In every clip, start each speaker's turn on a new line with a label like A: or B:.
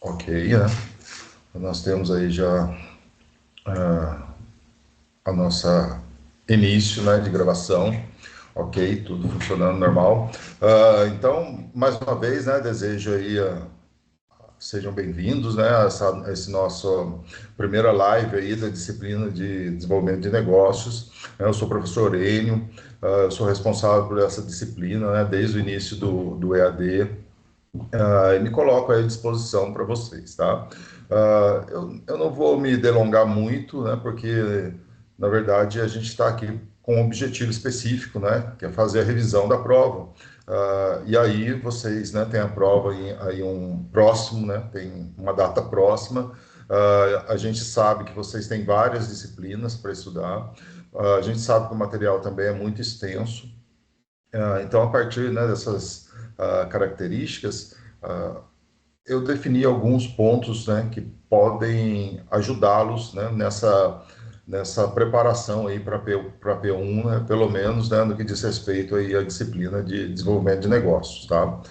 A: Ok, né? Nós temos aí já a nossa início, né, de gravação. Ok, tudo funcionando normal. Então, mais uma vez, né, desejo aí sejam bem-vindos, né, a esse nosso primeira live aí da disciplina de desenvolvimento de negócios. Eu sou o professor Enio, eu sou responsável por essa disciplina, né, desde o início do EAD, e me coloco à disposição para vocês, tá? Eu não vou me delongar muito, né, porque, na verdade, a gente está aqui com um objetivo específico, né, que é fazer a revisão da prova. E aí vocês, né, têm a prova aí um próximo, né, tem uma data próxima. A gente sabe que vocês têm várias disciplinas para estudar. A gente sabe que o material também é muito extenso. Então, a partir, né, dessas características, eu defini alguns pontos, né, que podem ajudá-los, né, nessa preparação aí para P1, né, pelo menos, né, no que diz respeito aí à disciplina de desenvolvimento de negócios, tá?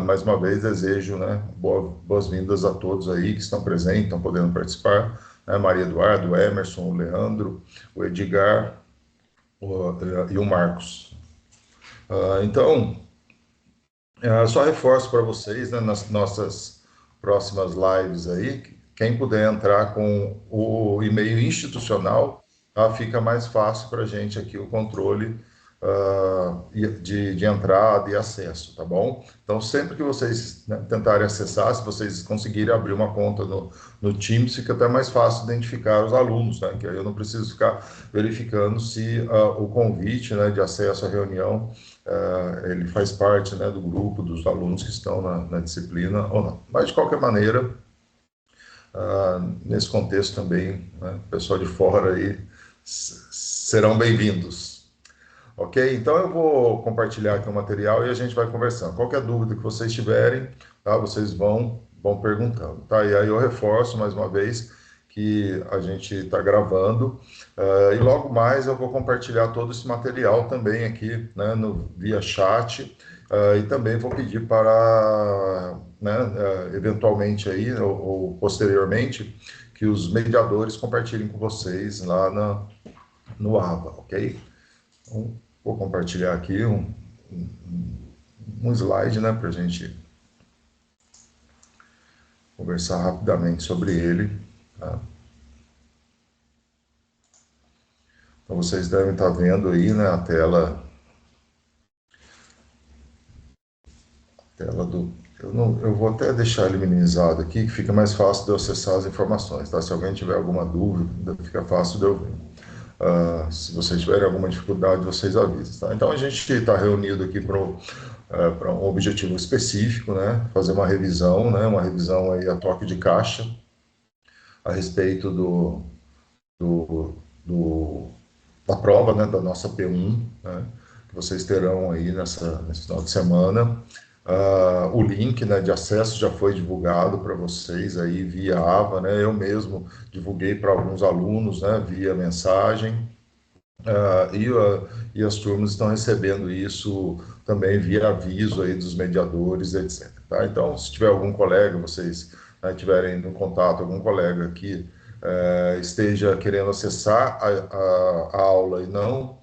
A: Mais uma vez desejo, né, boas-vindas a todos aí que estão presentes, estão podendo participar, né, Maria Eduardo, o Emerson, o Leandro, o Edgar e o Marcos. Então, só reforço para vocês, né, nas nossas próximas lives aí, quem puder entrar com o e-mail institucional, fica mais fácil para a gente aqui o controle de entrada e acesso, tá bom? Então, sempre que vocês, né, tentarem acessar, se vocês conseguirem abrir uma conta no Teams, fica até mais fácil identificar os alunos, né? Que aí eu não preciso ficar verificando se o convite, né, de acesso à reunião ele faz parte, né, do grupo dos alunos que estão na disciplina ou não. Mas, de qualquer maneira, nesse contexto também, né, o pessoal de fora aí serão bem-vindos. Ok? Então, eu vou compartilhar aqui o material e a gente vai conversando. Qualquer dúvida que vocês tiverem, tá, vocês vão perguntando. Tá? E aí eu reforço mais uma vez que a gente está gravando e logo mais eu vou compartilhar todo esse material também aqui, né, via chat, e também vou pedir para, né, eventualmente aí ou posteriormente que os mediadores compartilhem com vocês lá no AVA, ok? Então, vou compartilhar aqui um slide, né, para a gente conversar rapidamente sobre ele. Tá? Então, vocês devem estar vendo aí, né, a tela do... Eu vou até deixar ele minimizado aqui, que fica mais fácil de eu acessar as informações, tá? Se alguém tiver alguma dúvida, fica fácil de eu ver. Se vocês tiverem alguma dificuldade, vocês avisam, tá? Então, a gente está reunido aqui para um objetivo específico, né? Fazer uma revisão, né? Uma revisão aí a toque de caixa a respeito do, do da prova, né, da nossa P1, né, que vocês terão aí nesse final de semana. O link, né, de acesso já foi divulgado para vocês aí via AVA, né, eu mesmo divulguei para alguns alunos, né, via mensagem, e as turmas estão recebendo isso também via aviso aí dos mediadores, etc. Tá? Então, se tiver algum colega, vocês, né, tiverem no contato, algum colega que esteja querendo acessar a aula e não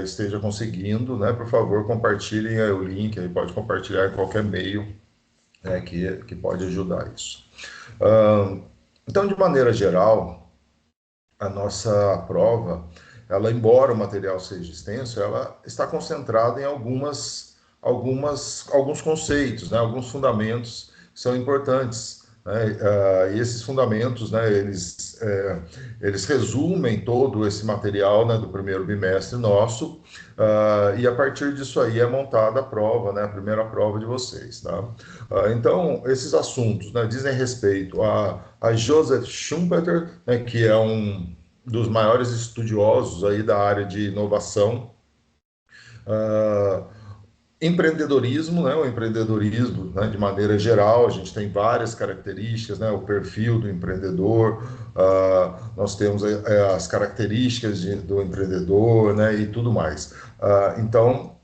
A: esteja conseguindo, né, por favor, compartilhem aí o link, aí pode compartilhar em qualquer meio, né, que pode ajudar isso. Então, de maneira geral, a nossa prova, ela, embora o material seja extenso, ela está concentrada em alguns conceitos, né, alguns fundamentos que são importantes, né, e esses fundamentos, né, eles resumem todo esse material, né, do primeiro bimestre nosso, e a partir disso aí é montada a prova, né, a primeira prova de vocês, tá? Então, esses assuntos, né, dizem respeito a Joseph Schumpeter, né, que é um dos maiores estudiosos aí da área de inovação, empreendedorismo, né, o empreendedorismo, né, de maneira geral, a gente tem várias características, né, o perfil do empreendedor, nós temos as características do empreendedor, né, e tudo mais. Então,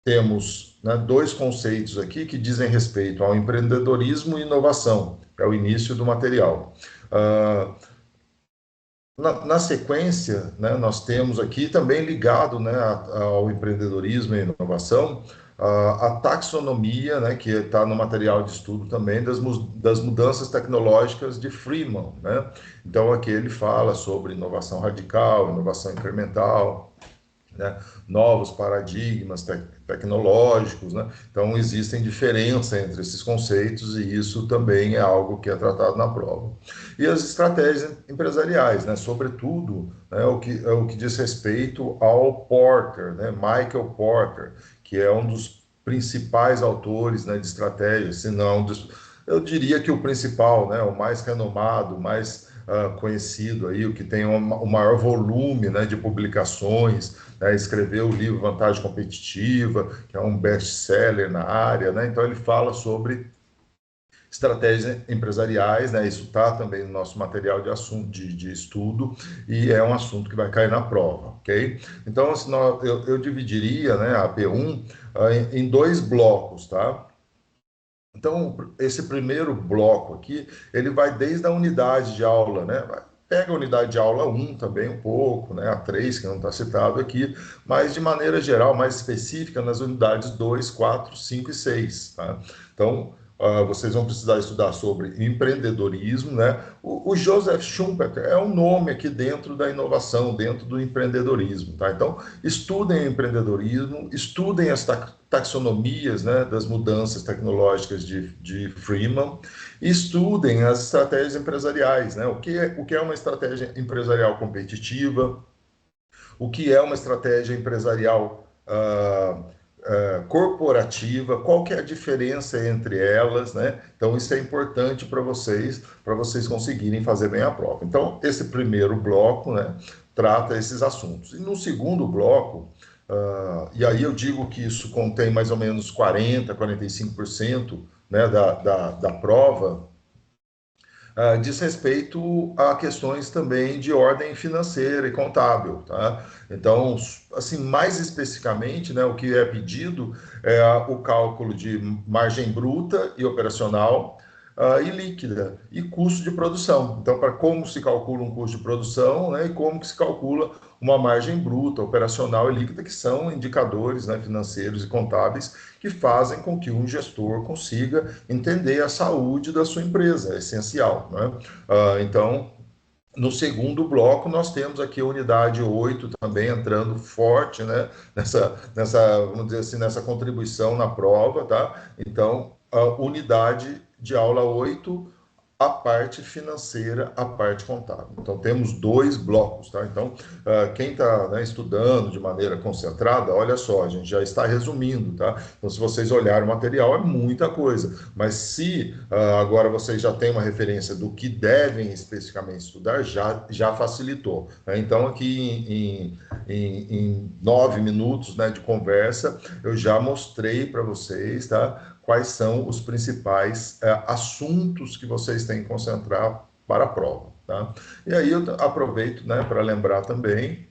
A: temos, né, dois conceitos aqui que dizem respeito ao empreendedorismo e inovação, é o início do material. Na sequência, né, nós temos aqui também ligado, né, ao empreendedorismo e inovação, a taxonomia, né, que está no material de estudo também, das mudanças tecnológicas de Freeman, né? Então, aqui ele fala sobre inovação radical, inovação incremental, né, novos paradigmas tecnológicos, né? Então, existem diferenças entre esses conceitos e isso também é algo que é tratado na prova. E as estratégias empresariais, né? Sobretudo, né, o que diz respeito ao Porter, né? Michael Porter, que é um dos principais autores, né, de estratégias, se não, eu diria que o principal, né, o mais renomado, o mais conhecido aí, o que tem o maior volume, né, de publicações, né, escreveu o livro Vantagem Competitiva, que é um best-seller na área, né, então ele fala sobre estratégias empresariais, né, isso está também no nosso material de assunto de estudo e é um assunto que vai cair na prova, ok? Então, assim, eu dividiria, né, a P1 em dois blocos, tá? Então, esse primeiro bloco aqui, ele vai desde a unidade de aula, né? Pega a unidade de aula 1 também um pouco, né? A 3, que não está citado aqui, mas de maneira geral, mais específica, nas unidades 2, 4, 5 e 6, tá? Então, vocês vão precisar estudar sobre empreendedorismo, né? O Joseph Schumpeter é um nome aqui dentro da inovação, dentro do empreendedorismo, tá? Então, estudem o empreendedorismo, estudem as taxonomias, né, das mudanças tecnológicas de Freeman, e estudem as estratégias empresariais, né? O que é uma estratégia empresarial competitiva, o que é uma estratégia empresarial corporativa, qual que é a diferença entre elas, né? Então, isso é importante para vocês conseguirem fazer bem a prova. Então, esse primeiro bloco, né, trata esses assuntos. E no segundo bloco, e aí eu digo que isso contém mais ou menos 45%, né, da prova, diz respeito a questões também de ordem financeira e contábil, tá? Então, assim, mais especificamente, né, o que é pedido é o cálculo de margem bruta e operacional, e líquida, e custo de produção. Então, para como se calcula um custo de produção, né, e como que se calcula uma margem bruta, operacional e líquida, que são indicadores, né, financeiros e contábeis que fazem com que um gestor consiga entender a saúde da sua empresa, é essencial, né? Então, no segundo bloco, nós temos aqui a unidade 8 também entrando forte, né, vamos dizer assim, nessa contribuição na prova, tá? Então, a unidade de aula 8, a parte financeira, a parte contábil. Então, temos dois blocos, tá? Então, quem está, né, estudando de maneira concentrada, olha só, a gente já está resumindo, tá? Então, se vocês olharem o material, é muita coisa. Mas se agora vocês já têm uma referência do que devem especificamente estudar, já facilitou, né? Então, aqui em 9 minutos, né, de conversa, eu já mostrei para vocês, tá, quais são os principais assuntos que vocês têm que concentrar para a prova, tá? E aí eu aproveito, né, para lembrar também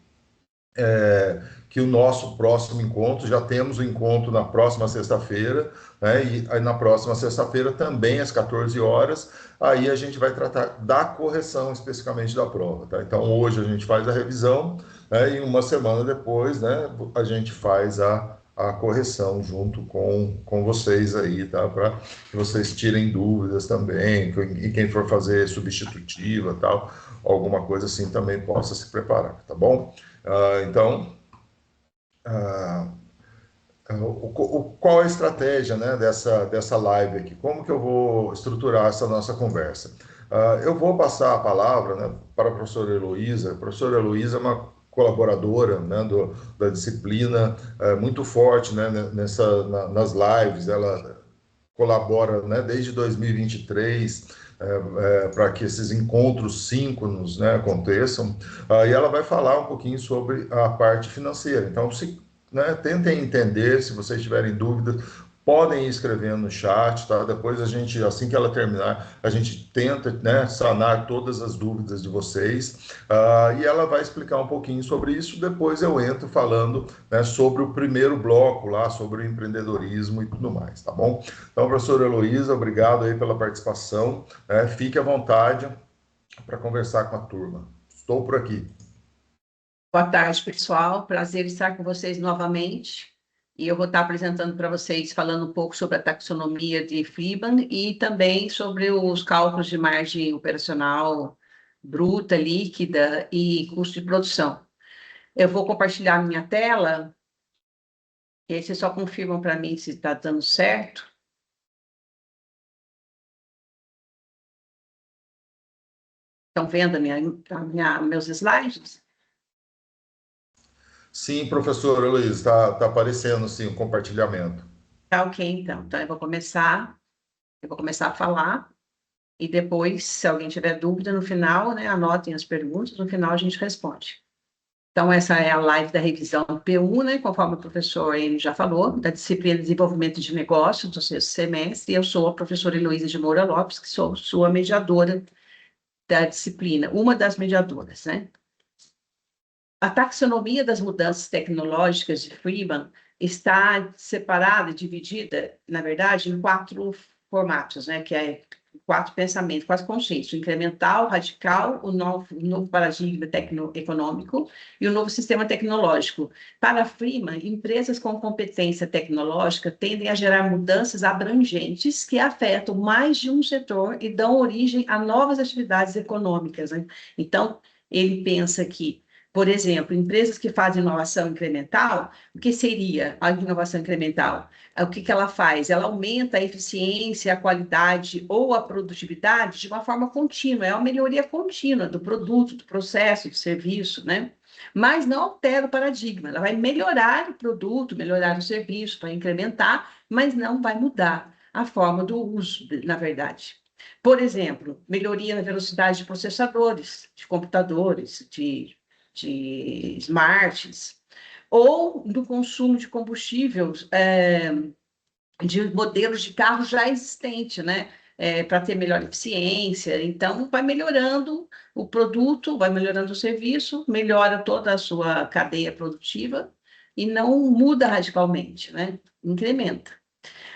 A: que o nosso próximo encontro, já temos o encontro na próxima sexta-feira, né, e aí na próxima sexta-feira também às 14 horas, aí a gente vai tratar da correção especificamente da prova, tá? Então hoje a gente faz a revisão, né, e uma semana depois, né, a gente faz a correção junto com vocês aí, tá? Para que vocês tirem dúvidas também, e quem for fazer substitutiva, tal, alguma coisa assim também possa se preparar, tá bom? Então, qual é a estratégia, né, dessa live aqui? Como que eu vou estruturar essa nossa conversa? Eu vou passar a palavra, né, para a professora Heloísa. A professora Heloísa é uma colaboradora, né, da disciplina, muito forte, né, nas lives. Ela colabora, né, desde 2023, para que esses encontros síncronos, né, aconteçam, e ela vai falar um pouquinho sobre a parte financeira. Então, né, tentem entender, se vocês tiverem dúvidas, podem ir escrevendo no chat, tá? Depois a gente, assim que ela terminar, a gente tenta, né, sanar todas as dúvidas de vocês, e ela vai explicar um pouquinho sobre isso. Depois eu entro falando, né, sobre o primeiro bloco lá, sobre o empreendedorismo e tudo mais, tá bom? Então, professora Heloísa, obrigado aí pela participação, né? Fique à vontade para conversar com a turma. Estou por aqui.
B: Boa tarde, pessoal. Prazer estar com vocês novamente. E eu vou estar apresentando para vocês, falando um pouco sobre a taxonomia de Friedman e também sobre os cálculos de margem operacional bruta, líquida e custo de produção. Eu vou compartilhar minha tela, e aí vocês só confirmam para mim se está dando certo. Estão vendo meus slides?
A: Sim, professor Heloísa, está aparecendo sim o compartilhamento.
B: Tá ok, então. Então eu vou começar a falar. E depois, se alguém tiver dúvida no final, né, anotem as perguntas, no final a gente responde. Então, essa é a live da revisão P1, né, conforme o professor Enio já falou, da disciplina de Desenvolvimento de Negócios do sexto semestre, e eu sou a professora Heloísa de Moura Lopes, que sou sua mediadora da disciplina, uma das mediadoras, né. A taxonomia das mudanças tecnológicas de Friedman está separada, dividida, na verdade, em 4 formatos, né, que é 4 pensamentos, 4 conceitos: o incremental, radical, o novo paradigma tecnoeconômico e o novo sistema tecnológico. Para Friedman, empresas com competência tecnológica tendem a gerar mudanças abrangentes que afetam mais de um setor e dão origem a novas atividades econômicas, né? Então, ele pensa que, por exemplo, empresas que fazem inovação incremental, o que seria a inovação incremental? O que ela faz? Ela aumenta a eficiência, a qualidade ou a produtividade de uma forma contínua, é uma melhoria contínua do produto, do processo, do serviço, né? Mas não altera o paradigma, ela vai melhorar o produto, melhorar o serviço, vai incrementar, mas não vai mudar a forma do uso, na verdade. Por exemplo, melhoria na velocidade de processadores, de computadores, de smarts, ou do consumo de combustíveis de modelos de carro já existente, né? Para ter melhor eficiência. Então, vai melhorando o produto, vai melhorando o serviço, melhora toda a sua cadeia produtiva e não muda radicalmente, né? Incrementa.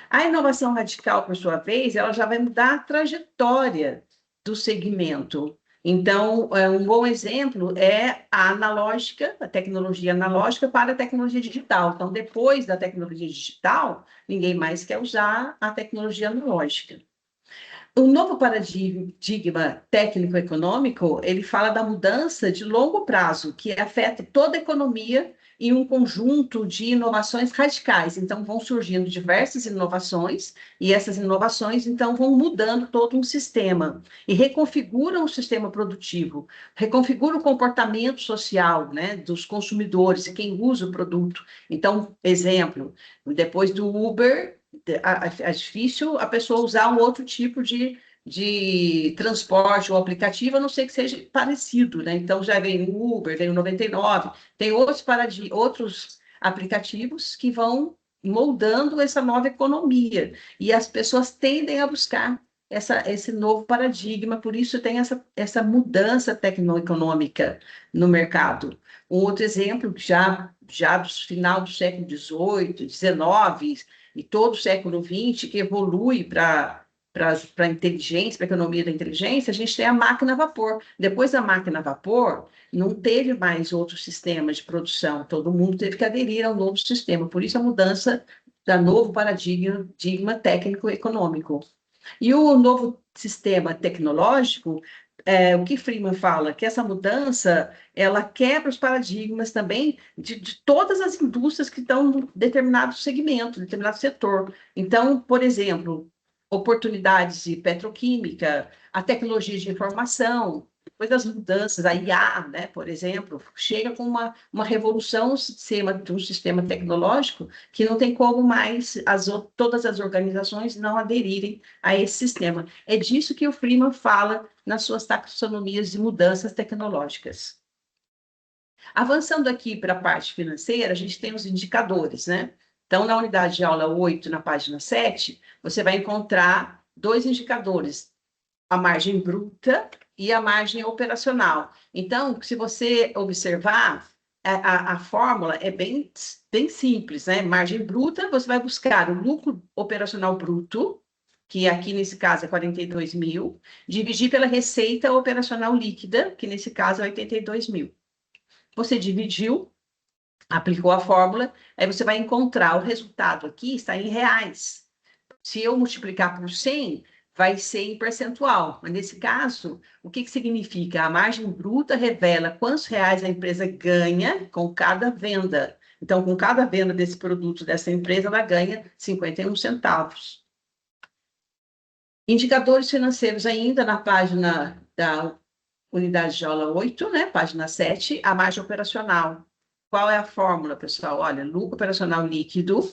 B: A inovação radical, por sua vez, ela já vai mudar a trajetória do segmento. Então, um bom exemplo é a analógica, a tecnologia analógica para a tecnologia digital. Então, depois da tecnologia digital, ninguém mais quer usar a tecnologia analógica. O novo paradigma técnico-econômico, ele fala da mudança de longo prazo, que afeta toda a economia em um conjunto de inovações radicais. Então, vão surgindo diversas inovações, e essas inovações, então, vão mudando todo um sistema, e reconfiguram o sistema produtivo, reconfiguram o comportamento social, né, dos consumidores e quem usa o produto. Então, exemplo, depois do Uber, é difícil a pessoa usar um outro tipo de transporte ou aplicativo, a não ser que seja parecido, né? Então, já vem o Uber, vem o 99, tem outros aplicativos que vão moldando essa nova economia, e as pessoas tendem a buscar esse novo paradigma, por isso tem essa mudança tecnoeconômica no mercado. Um outro exemplo, já do final do século XVIII, XIX, e todo o século XX, que evolui para a inteligência, para a economia da inteligência, a gente tem a máquina a vapor. Depois da máquina a vapor, não teve mais outro sistema de produção, todo mundo teve que aderir ao novo sistema, por isso a mudança da novo paradigma técnico-econômico. E o novo sistema tecnológico, o que Freeman fala, que essa mudança, ela quebra os paradigmas também de todas as indústrias que estão em determinado segmento, determinado setor. Então, por exemplo, oportunidades de petroquímica, a tecnologia de informação, depois das mudanças, a IA, né, por exemplo, chega com uma revolução de um sistema tecnológico que não tem como mais todas as organizações não aderirem a esse sistema. É disso que o Freeman fala nas suas taxonomias de mudanças tecnológicas. Avançando aqui para a parte financeira, a gente tem os indicadores, né? Então, na unidade de aula 8, na página 7, você vai encontrar dois indicadores, a margem bruta e a margem operacional. Então, se você observar, a fórmula é bem simples, né? Margem bruta, você vai buscar o lucro operacional bruto, que aqui nesse caso é 42 mil, dividir pela receita operacional líquida, que nesse caso é 82 mil. Você dividiu, aplicou a fórmula, aí você vai encontrar o resultado aqui, está em reais. Se eu multiplicar por 100, vai ser em percentual. Mas nesse caso, o que significa? A margem bruta revela quantos reais a empresa ganha com cada venda. Então, com cada venda desse produto dessa empresa, ela ganha 51 centavos. Indicadores financeiros ainda na página da unidade de aula 8, né? Página 7, a margem operacional. Qual é a fórmula, pessoal? Olha, lucro operacional líquido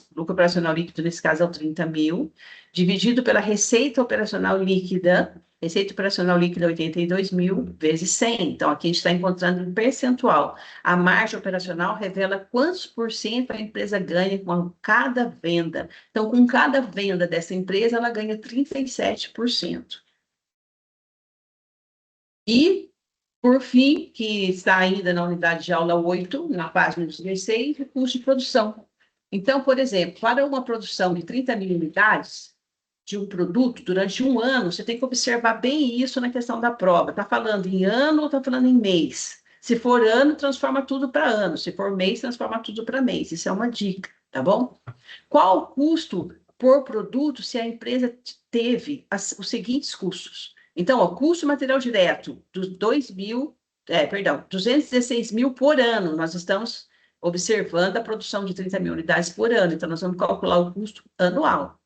B: nesse caso é o 30 mil, dividido pela receita operacional líquida 82 mil, vezes 100. Então, aqui a gente está encontrando um percentual. A margem operacional revela quantos por cento a empresa ganha com cada venda. Então, com cada venda dessa empresa, ela ganha 37%. E por fim, que está ainda na unidade de aula 8, na página 16, o custo de produção. Então, por exemplo, para uma produção de 30 mil unidades de um produto durante um ano, você tem que observar bem isso na questão da prova. Está falando em ano ou está falando em mês? Se for ano, transforma tudo para ano. Se for mês, transforma tudo para mês. Isso é uma dica, tá bom? Qual o custo por produto se a empresa teve os seguintes custos? Então, o custo material direto dos 216 mil por ano. Nós estamos observando a produção de 30 mil unidades por ano, então nós vamos calcular o custo anual.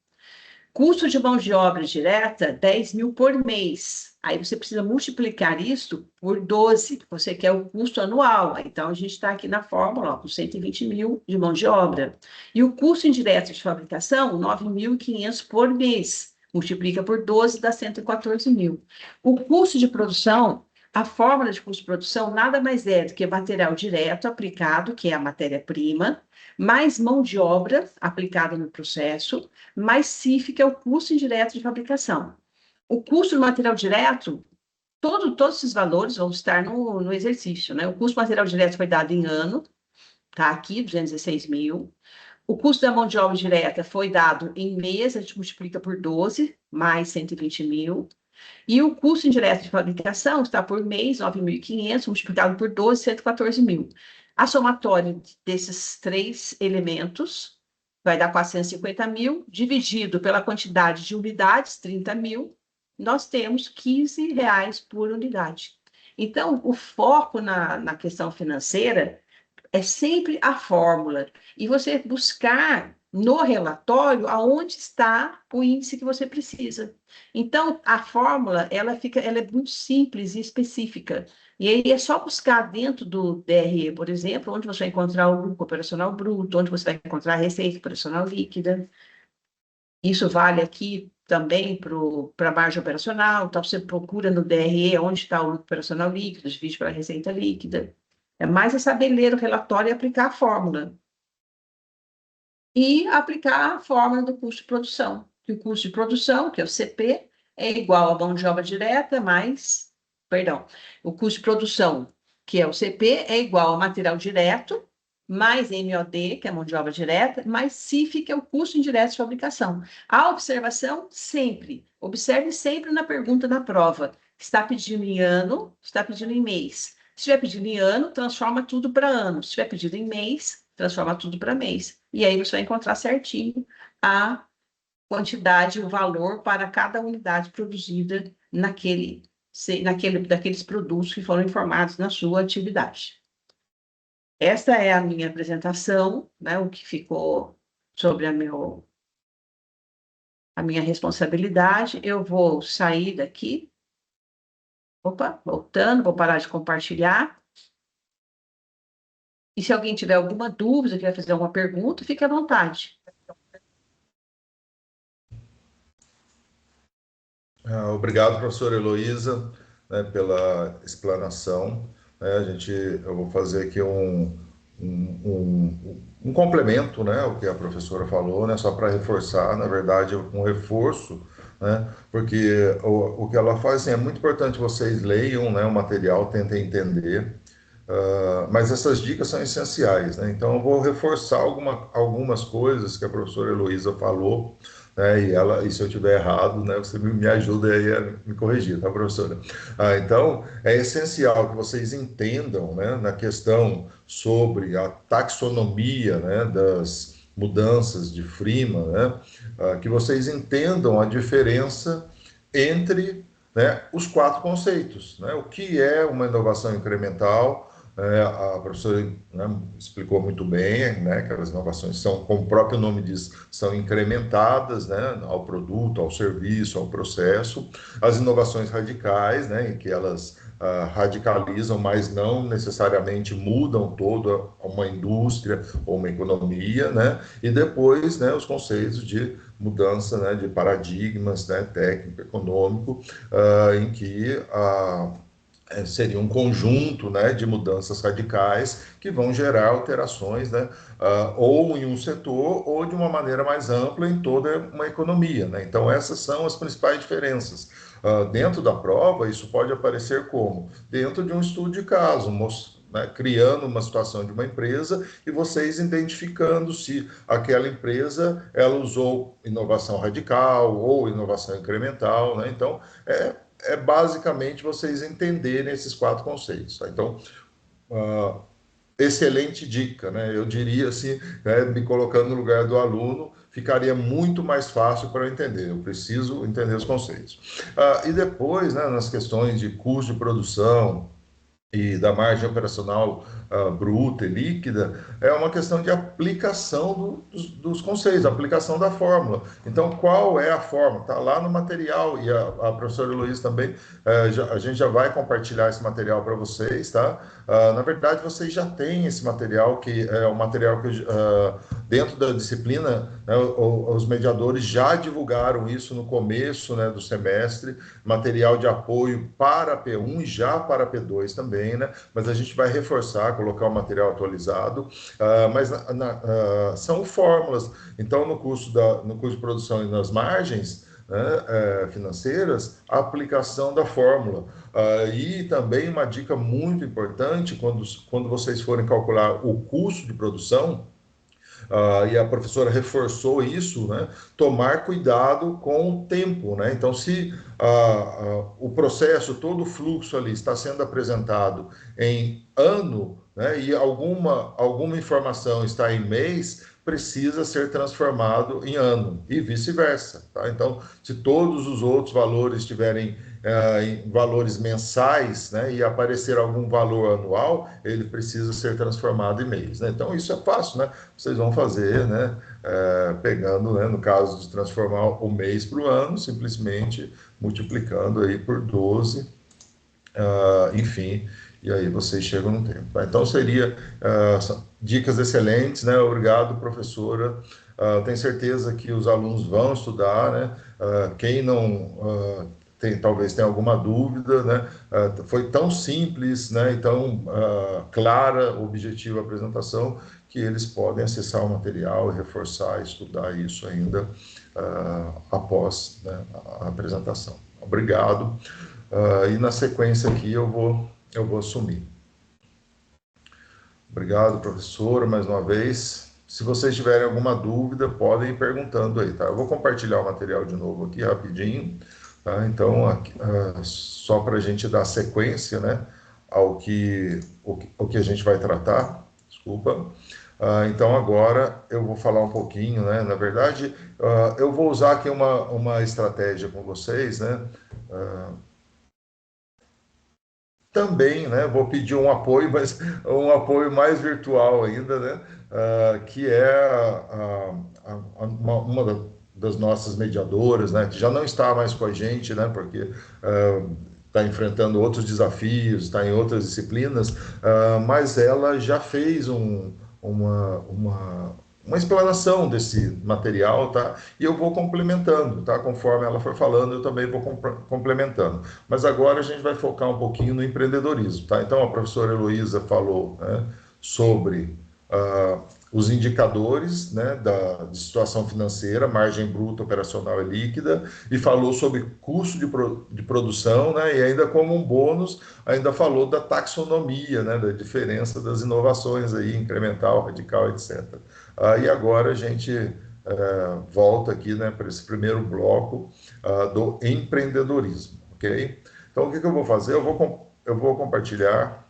B: Custo de mão de obra direta, 10 mil por mês. Aí você precisa multiplicar isso por 12, você quer o custo anual. Então, a gente está aqui na fórmula, ó, com 120 mil de mão de obra. E o custo indireto de fabricação, 9.500 por mês. Multiplica por 12, dá 114 mil. O custo de produção, a fórmula de custo de produção nada mais é do que material direto aplicado, que é a matéria-prima, mais mão de obra aplicada no processo, mais CIF, que é o custo indireto de fabricação. O custo do material direto, todos esses valores vão estar no exercício, né? O custo do material direto foi dado em ano, tá aqui, 216 mil. O custo da mão de obra direta foi dado em mês, a gente multiplica por 12, mais 120 mil. E o custo indireto de fabricação está por mês, 9.500, multiplicado por 12, 114 mil. A somatória desses três elementos vai dar 450 mil, dividido pela quantidade de unidades, 30 mil, nós temos 15 reais por unidade. Então, o foco na questão financeira é sempre a fórmula. E você buscar no relatório aonde está o índice que você precisa. Então, a fórmula, ela é muito simples e específica. E aí é só buscar dentro do DRE, por exemplo, onde você vai encontrar o lucro operacional bruto, onde você vai encontrar a receita operacional líquida. Isso vale aqui também para a margem operacional. Então, você procura no DRE onde está o lucro operacional líquido, divide pela receita líquida. É mais é saber ler o relatório e aplicar a fórmula. E aplicar a fórmula do custo de produção. Que o custo de produção, que é o CP, é igual a mão de obra direta mais... Perdão. O custo de produção, que é o CP, é igual ao material direto, mais MOD, que é a mão de obra direta, mais CIF, que é o custo indireto de fabricação. A observação, sempre. Observe sempre na pergunta da prova. Está pedindo em ano, está pedindo em mês. Se estiver pedindo em ano, transforma tudo para ano. Se estiver pedindo em mês, transforma tudo para mês. E aí você vai encontrar certinho a quantidade, o valor para cada unidade produzida daqueles produtos que foram informados na sua atividade. Esta é a minha apresentação, né, o que ficou sobre a minha responsabilidade. Eu vou sair daqui. Opa, voltando, vou parar de compartilhar. E se alguém tiver alguma dúvida, quer fazer alguma pergunta, fique à vontade.
A: Obrigado, professora Heloísa, né, pela explanação. Eu vou fazer aqui um complemento, né, o que a professora falou, né, só para reforçar, na verdade, um reforço, né, porque o que ela faz, assim, é muito importante vocês leiam, né, o material, tentem entender, mas essas dicas são essenciais, né, então eu vou reforçar algumas coisas que a professora Heloísa falou, né, e se eu tiver errado, né, você me ajuda aí a me corrigir, tá, professora? Então, é essencial que vocês entendam, né, na questão sobre a taxonomia, né, das mudanças de Freeman, né, que vocês entendam a diferença entre, né, os quatro conceitos, né, o que é uma inovação incremental. A professora, né, explicou muito bem, né, que as inovações são, como o próprio nome diz, são incrementadas, né, ao produto, ao serviço, ao processo. As inovações radicais, né, em que elas radicalizam, mas não necessariamente mudam toda uma indústria ou uma economia, né? E depois, né, os conceitos de mudança, né, de paradigmas, né, técnico, econômico, em que seria um conjunto, né, de mudanças radicais que vão gerar alterações, né, ou em um setor ou de uma maneira mais ampla em toda uma economia, né? Então essas são as principais diferenças. Dentro da prova, isso pode aparecer como? Dentro de um estudo de caso, né, criando uma situação de uma empresa e vocês identificando se aquela empresa ela usou inovação radical ou inovação incremental, né? Então, é basicamente vocês entenderem esses quatro conceitos. Tá? Então, excelente dica, né? Eu diria assim, né, me colocando no lugar do aluno, ficaria muito mais fácil para eu entender. Eu preciso entender os conceitos. E depois, né, nas questões de custo de produção, e da margem operacional bruta e líquida, é uma questão de aplicação dos conceitos, aplicação da fórmula. Então, qual é a fórmula? Está lá no material, e a professora Luiz também, a gente já vai compartilhar esse material para vocês, tá? Na verdade, vocês já têm esse material, que é um material que, dentro da disciplina, né, os mediadores já divulgaram isso no começo, né, do semestre, material de apoio para P1 e já para P2 também, né? Mas a gente vai reforçar, colocar o material atualizado, mas são fórmulas. Então, no curso de produção e nas margens, né, financeiras, a aplicação da fórmula. E também uma dica muito importante, quando vocês forem calcular o custo de produção, e a professora reforçou isso, né? Tomar cuidado com o tempo, né? Então, se o processo, todo o fluxo ali está sendo apresentado em ano, né? E alguma informação está em mês, precisa ser transformado em ano e vice-versa, tá? Então, se todos os outros valores estiverem em valores mensais, né, e aparecer algum valor anual, ele precisa ser transformado em mês, né? Então, isso é fácil, né? Vocês vão fazer, né, pegando, né, no caso de transformar o mês para o ano, simplesmente multiplicando aí por 12, enfim, e aí vocês chegam no tempo. Tá? Então, seria dicas excelentes, né? Obrigado, professora. Tenho certeza que os alunos vão estudar, né? Quem não talvez tenha alguma dúvida, né? Foi tão simples, né? E tão clara, objetiva a apresentação, que eles podem acessar o material e reforçar, estudar isso ainda após, né, a apresentação. Obrigado. E na sequência aqui eu vou assumir. Obrigado, professora, mais uma vez. Se vocês tiverem alguma dúvida, podem ir perguntando aí, tá? Eu vou compartilhar o material de novo aqui rapidinho, tá? Então, só para a gente dar sequência, né, o que a gente vai tratar, desculpa. Então, agora eu vou falar um pouquinho, né? Na verdade, eu vou usar aqui uma estratégia com vocês, né? Também, né, vou pedir um apoio, mas um apoio mais virtual ainda, né, que é uma das nossas mediadoras, né, que já não está mais com a gente, né, porque está enfrentando outros desafios, está em outras disciplinas, mas ela já fez uma explanação desse material, tá? E eu vou complementando, tá? Conforme ela for falando, eu também vou complementando. Mas agora a gente vai focar um pouquinho no empreendedorismo, tá? Então, a professora Heloísa falou, né, sobre os indicadores, né, de situação financeira, margem bruta operacional e líquida, e falou sobre custo de produção, né, e ainda como um bônus, ainda falou da taxonomia, né, da diferença das inovações aí, incremental, radical, etc. E agora a gente volta aqui, né, para esse primeiro bloco do empreendedorismo, ok? Então, o que eu vou fazer? Eu vou compartilhar.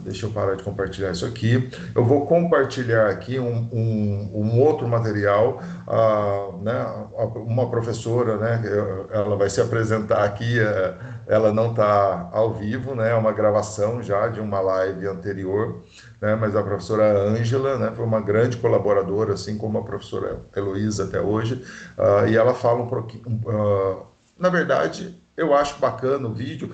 A: Deixa eu parar de compartilhar isso aqui. Eu vou compartilhar aqui um outro material, né, uma professora, né, ela vai se apresentar aqui, ela não está ao vivo, né, é uma gravação já de uma live anterior, né, mas a professora Ângela, né, foi uma grande colaboradora, assim como a professora Heloísa até hoje, e ela fala um pouquinho, na verdade, eu acho bacana o vídeo,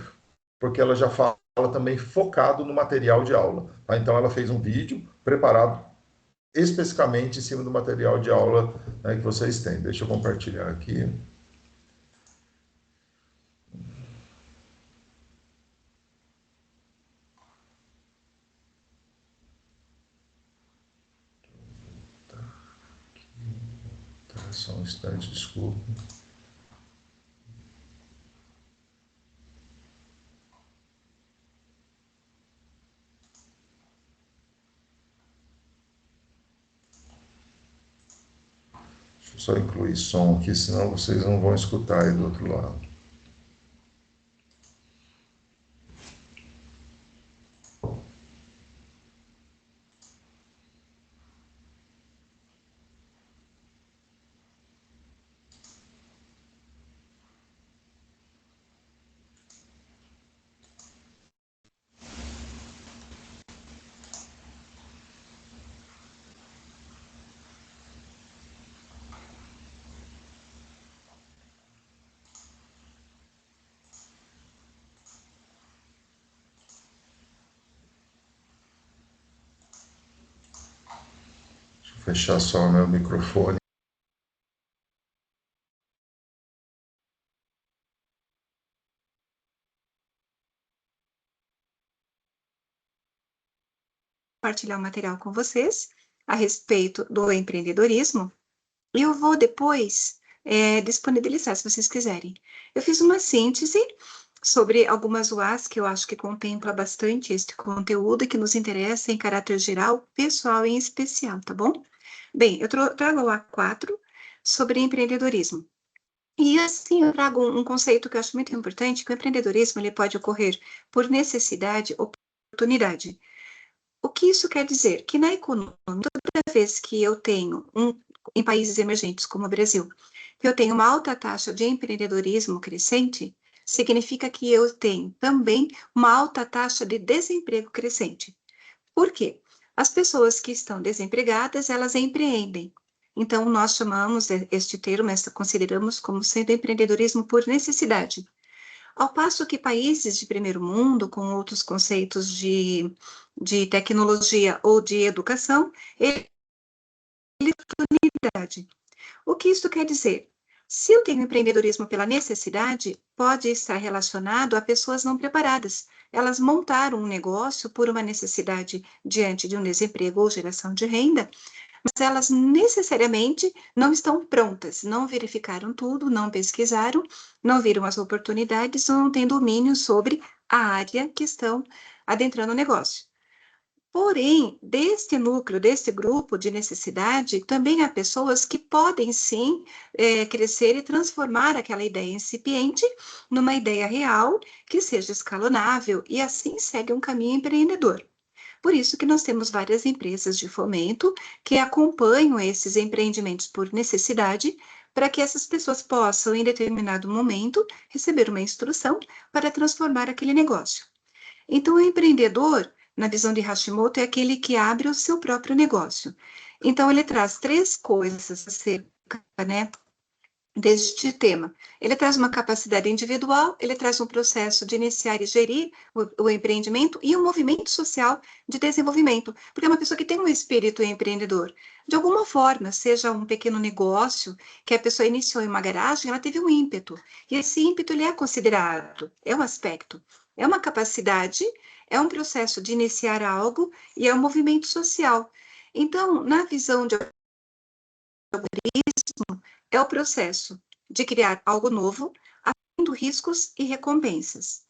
A: porque ela já fala também focado no material de aula. Tá? Então, ela fez um vídeo preparado especificamente em cima do material de aula, né, que vocês têm. Deixa eu compartilhar aqui. Tá, só um instante, desculpa. Deixa eu só incluir som aqui, senão vocês não vão escutar aí do outro lado. Deixa eu fechar só o meu microfone.
C: Compartilhar o material com vocês a respeito do empreendedorismo e eu vou depois disponibilizar, se vocês quiserem. Eu fiz uma síntese sobre algumas UAs que eu acho que contempla bastante este conteúdo e que nos interessa em caráter geral, pessoal em especial, tá bom? Bem, eu trago a UA4 sobre empreendedorismo. E assim, eu trago um conceito que eu acho muito importante, que o empreendedorismo ele pode ocorrer por necessidade ou oportunidade. O que isso quer dizer? Que na economia, toda vez que eu tenho, em países emergentes como o Brasil, que eu tenho uma alta taxa de empreendedorismo crescente, significa que eu tenho também uma alta taxa de desemprego crescente. Por quê? As pessoas que estão desempregadas, elas empreendem. Então, nós chamamos este termo, consideramos como sendo empreendedorismo por necessidade. Ao passo que países de primeiro mundo, com outros conceitos de tecnologia ou de educação, ele oportunidade. O que isso quer dizer? Se eu tenho empreendedorismo pela necessidade, pode estar relacionado a pessoas não preparadas. Elas montaram um negócio por uma necessidade diante de um desemprego ou geração de renda, mas elas necessariamente não estão prontas, não verificaram tudo, não pesquisaram, não viram as oportunidades, não têm domínio sobre a área que estão adentrando o negócio. Porém, deste núcleo, deste grupo de necessidade, também há pessoas que podem sim crescer e transformar aquela ideia incipiente numa ideia real, que seja escalonável, e assim segue um caminho empreendedor. Por isso que nós temos várias empresas de fomento que acompanham esses empreendimentos por necessidade, para que essas pessoas possam, em determinado momento, receber uma instrução para transformar aquele negócio. Então, o empreendedor, na visão de Hashimoto, é aquele que abre o seu próprio negócio. Então, ele traz três coisas acerca, né, deste tema. Ele traz uma capacidade individual, ele traz um processo de iniciar e gerir o empreendimento e um movimento social de desenvolvimento, porque é uma pessoa que tem um espírito empreendedor. De alguma forma, seja um pequeno negócio que a pessoa iniciou em uma garagem, ela teve um ímpeto, e esse ímpeto ele é considerado, é um aspecto, é uma capacidade é um processo de iniciar algo e é um movimento social. Então, na visão de algoritmo, é o processo de criar algo novo, assumindo riscos e recompensas.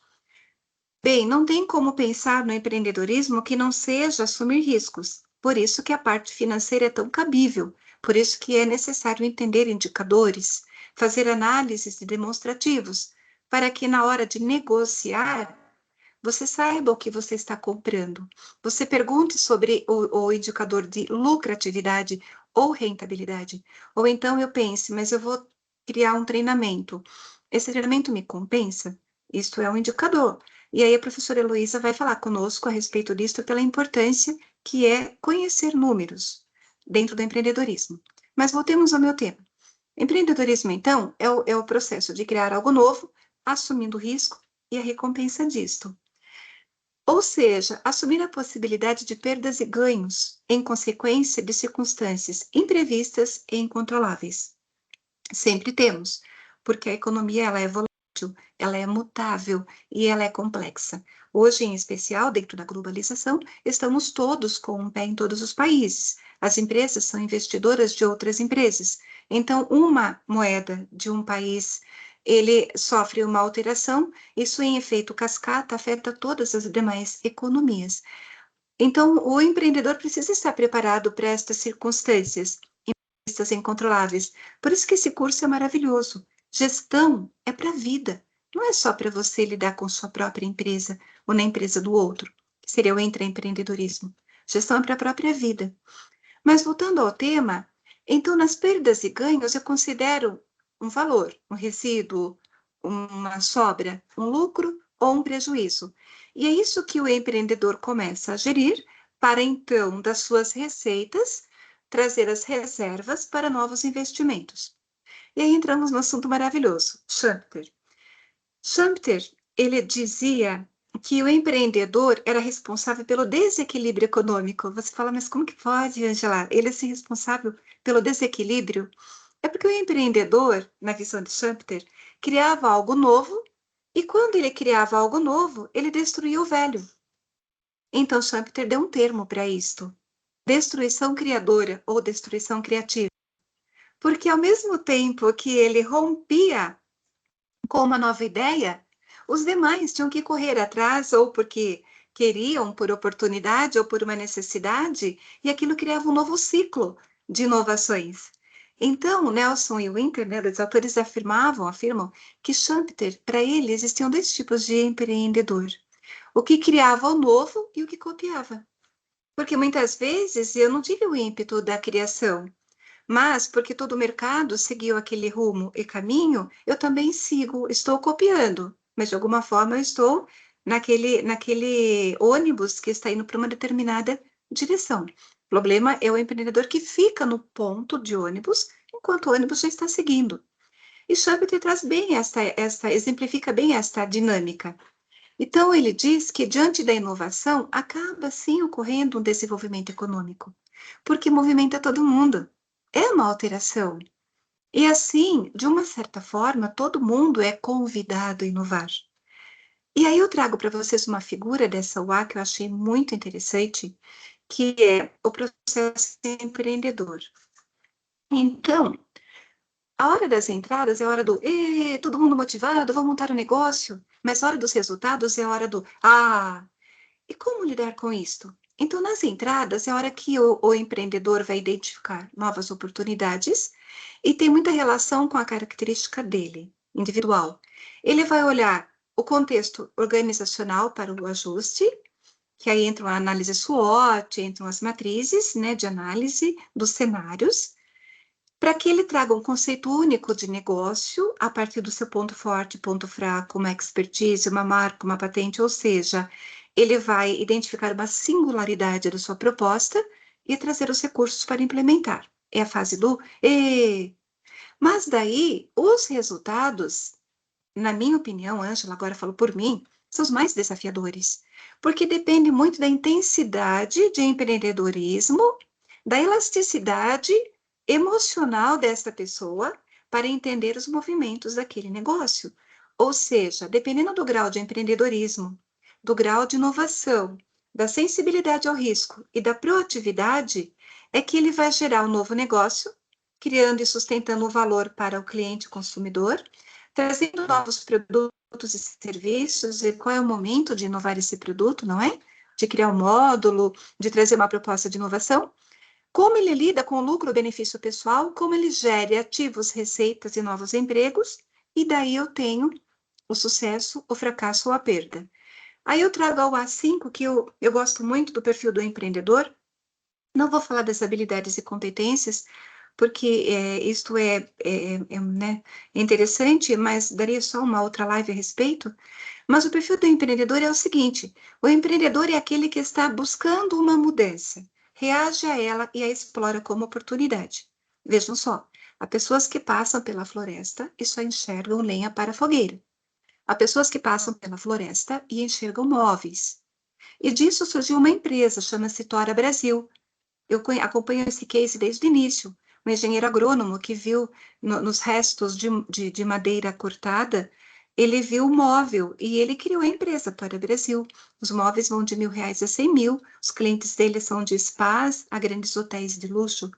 C: Bem, não tem como pensar no empreendedorismo que não seja assumir riscos. Por isso que a parte financeira é tão cabível, por isso que é necessário entender indicadores, fazer análises e demonstrativos, para que na hora de negociar, você saiba o que você está comprando. Você pergunte sobre o indicador de lucratividade ou rentabilidade. Ou então eu pense, mas eu vou criar um treinamento. Esse treinamento me compensa? Isto é um indicador. E aí a professora Heloísa vai falar conosco a respeito disso pela importância que é conhecer números dentro do empreendedorismo. Mas voltemos ao meu tema. Empreendedorismo, então, é o processo de criar algo novo, assumindo risco e a recompensa disto. Ou seja, assumir a possibilidade de perdas e ganhos em consequência de circunstâncias imprevistas e incontroláveis. Sempre temos, porque a economia ela é volátil, ela é mutável e ela é complexa. Hoje, em especial, dentro da globalização, estamos todos com um pé em todos os países. As empresas são investidoras de outras empresas. Então, uma moeda de um país ele sofre uma alteração, isso em efeito cascata afeta todas as demais economias. Então, o empreendedor precisa estar preparado para estas circunstâncias incontroláveis. Por isso que esse curso é maravilhoso. Gestão é para a vida, não é só para você lidar com sua própria empresa ou na empresa do outro, que seria o intraempreendedorismo. Gestão é para a própria vida. Mas voltando ao tema, então nas perdas e ganhos eu considero um valor, um resíduo, uma sobra, um lucro ou um prejuízo. E é isso que o empreendedor começa a gerir para então das suas receitas trazer as reservas para novos investimentos. E aí entramos no assunto maravilhoso, Schumpeter. Schumpeter, ele dizia que o empreendedor era responsável pelo desequilíbrio econômico. Você fala, mas como que pode, Angela? Ele é responsável pelo desequilíbrio? É porque o empreendedor, na visão de Schumpeter, criava algo novo e quando ele criava algo novo, ele destruía o velho. Então, Schumpeter deu um termo para isto. Destruição criadora ou destruição criativa. Porque ao mesmo tempo que ele rompia com uma nova ideia, os demais tinham que correr atrás ou porque queriam, por oportunidade ou por uma necessidade, e aquilo criava um novo ciclo de inovações. Então, Nelson e Winter, né, os autores afirmam que Schumpeter, para ele, existiam dois tipos de empreendedor. O que criava o novo e o que copiava. Porque muitas vezes eu não tive o ímpeto da criação, mas porque todo o mercado seguiu aquele rumo e caminho, eu também sigo, estou copiando, mas de alguma forma eu estou naquele ônibus que está indo para uma determinada direção. O problema é o empreendedor que fica no ponto de ônibus enquanto o ônibus já está seguindo. E Schumpeter traz bem exemplifica bem esta dinâmica. Então, ele diz que, diante da inovação, acaba, sim, ocorrendo um desenvolvimento econômico, porque movimenta todo mundo. É uma alteração. E, assim, de uma certa forma, todo mundo é convidado a inovar. E aí eu trago para vocês uma figura dessa UA que eu achei muito interessante, que é o processo empreendedor. Então, a hora das entradas é a hora do todo mundo motivado, vamos montar um negócio. Mas a hora dos resultados é a hora do e como lidar com isto? Então, nas entradas é a hora que o empreendedor vai identificar novas oportunidades e tem muita relação com a característica dele, individual. Ele vai olhar o contexto organizacional para o ajuste, que aí entra a análise SWOT, entram as matrizes, né, de análise dos cenários, para que ele traga um conceito único de negócio a partir do seu ponto forte, ponto fraco, uma expertise, uma marca, uma patente, ou seja, ele vai identificar uma singularidade da sua proposta e trazer os recursos para implementar. É a fase do Mas daí, os resultados, na minha opinião, Ângela agora falou por mim, são os mais desafiadores, porque depende muito da intensidade de empreendedorismo, da elasticidade emocional desta pessoa para entender os movimentos daquele negócio. Ou seja, dependendo do grau de empreendedorismo, do grau de inovação, da sensibilidade ao risco e da proatividade, é que ele vai gerar um novo negócio, criando e sustentando o valor para o cliente consumidor, trazendo novos produtos e serviços, e qual é o momento de inovar esse produto, não é? De criar um módulo, de trazer uma proposta de inovação. Como ele lida com o lucro, o benefício pessoal, como ele gere ativos, receitas e novos empregos, e daí eu tenho o sucesso, o fracasso ou a perda. Aí eu trago ao A5, que eu gosto muito do perfil do empreendedor. Não vou falar das habilidades e competências, porque isto né, interessante, mas daria só uma outra live a respeito. Mas o perfil do empreendedor é o seguinte: o empreendedor é aquele que está buscando uma mudança, reage a ela e a explora como oportunidade. Vejam só, há pessoas que passam pela floresta e só enxergam lenha para a fogueira. Há pessoas que passam pela floresta e enxergam móveis. E disso surgiu uma empresa, chama-se Tora Brasil. Eu acompanho esse case desde o início. Um engenheiro agrônomo que viu nos restos de madeira cortada, ele viu o móvel e ele criou a empresa Tora Brasil. Os móveis vão de R$ 1.000 a 100 mil. Os clientes dele são de spas a grandes hotéis de luxo.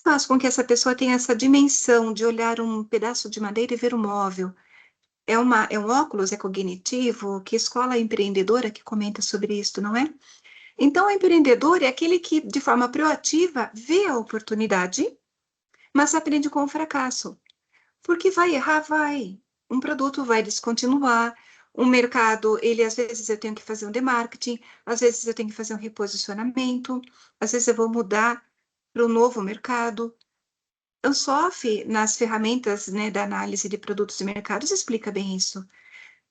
C: Faz com que essa pessoa tenha essa dimensão de olhar um pedaço de madeira e ver o móvel. É um óculos, é cognitivo, que escola empreendedora que comenta sobre isso, não é? Então, o empreendedor é aquele que, de forma proativa, vê a oportunidade, mas aprende com o fracasso. Porque vai errar, vai. Um produto vai descontinuar, um mercado, às vezes eu tenho que fazer um demarketing, às vezes eu tenho que fazer um reposicionamento, às vezes eu vou mudar para um novo mercado. O SOF, nas ferramentas, né, da análise de produtos e mercados, explica bem isso.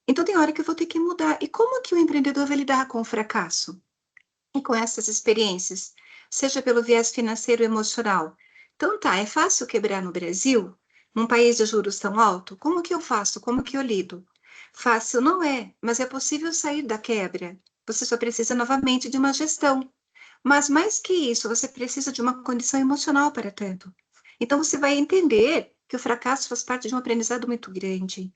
C: Então, tem hora que eu vou ter que mudar. E como que o empreendedor vai lidar com o fracasso? E com essas experiências? Seja pelo viés financeiro ou emocional. Então, é fácil quebrar no Brasil? Num país de juros tão alto? Como que eu faço? Como que eu lido? Fácil não é, mas é possível sair da quebra. Você só precisa novamente de uma gestão. Mas mais que isso, você precisa de uma condição emocional para tanto. Então, você vai entender que o fracasso faz parte de um aprendizado muito grande,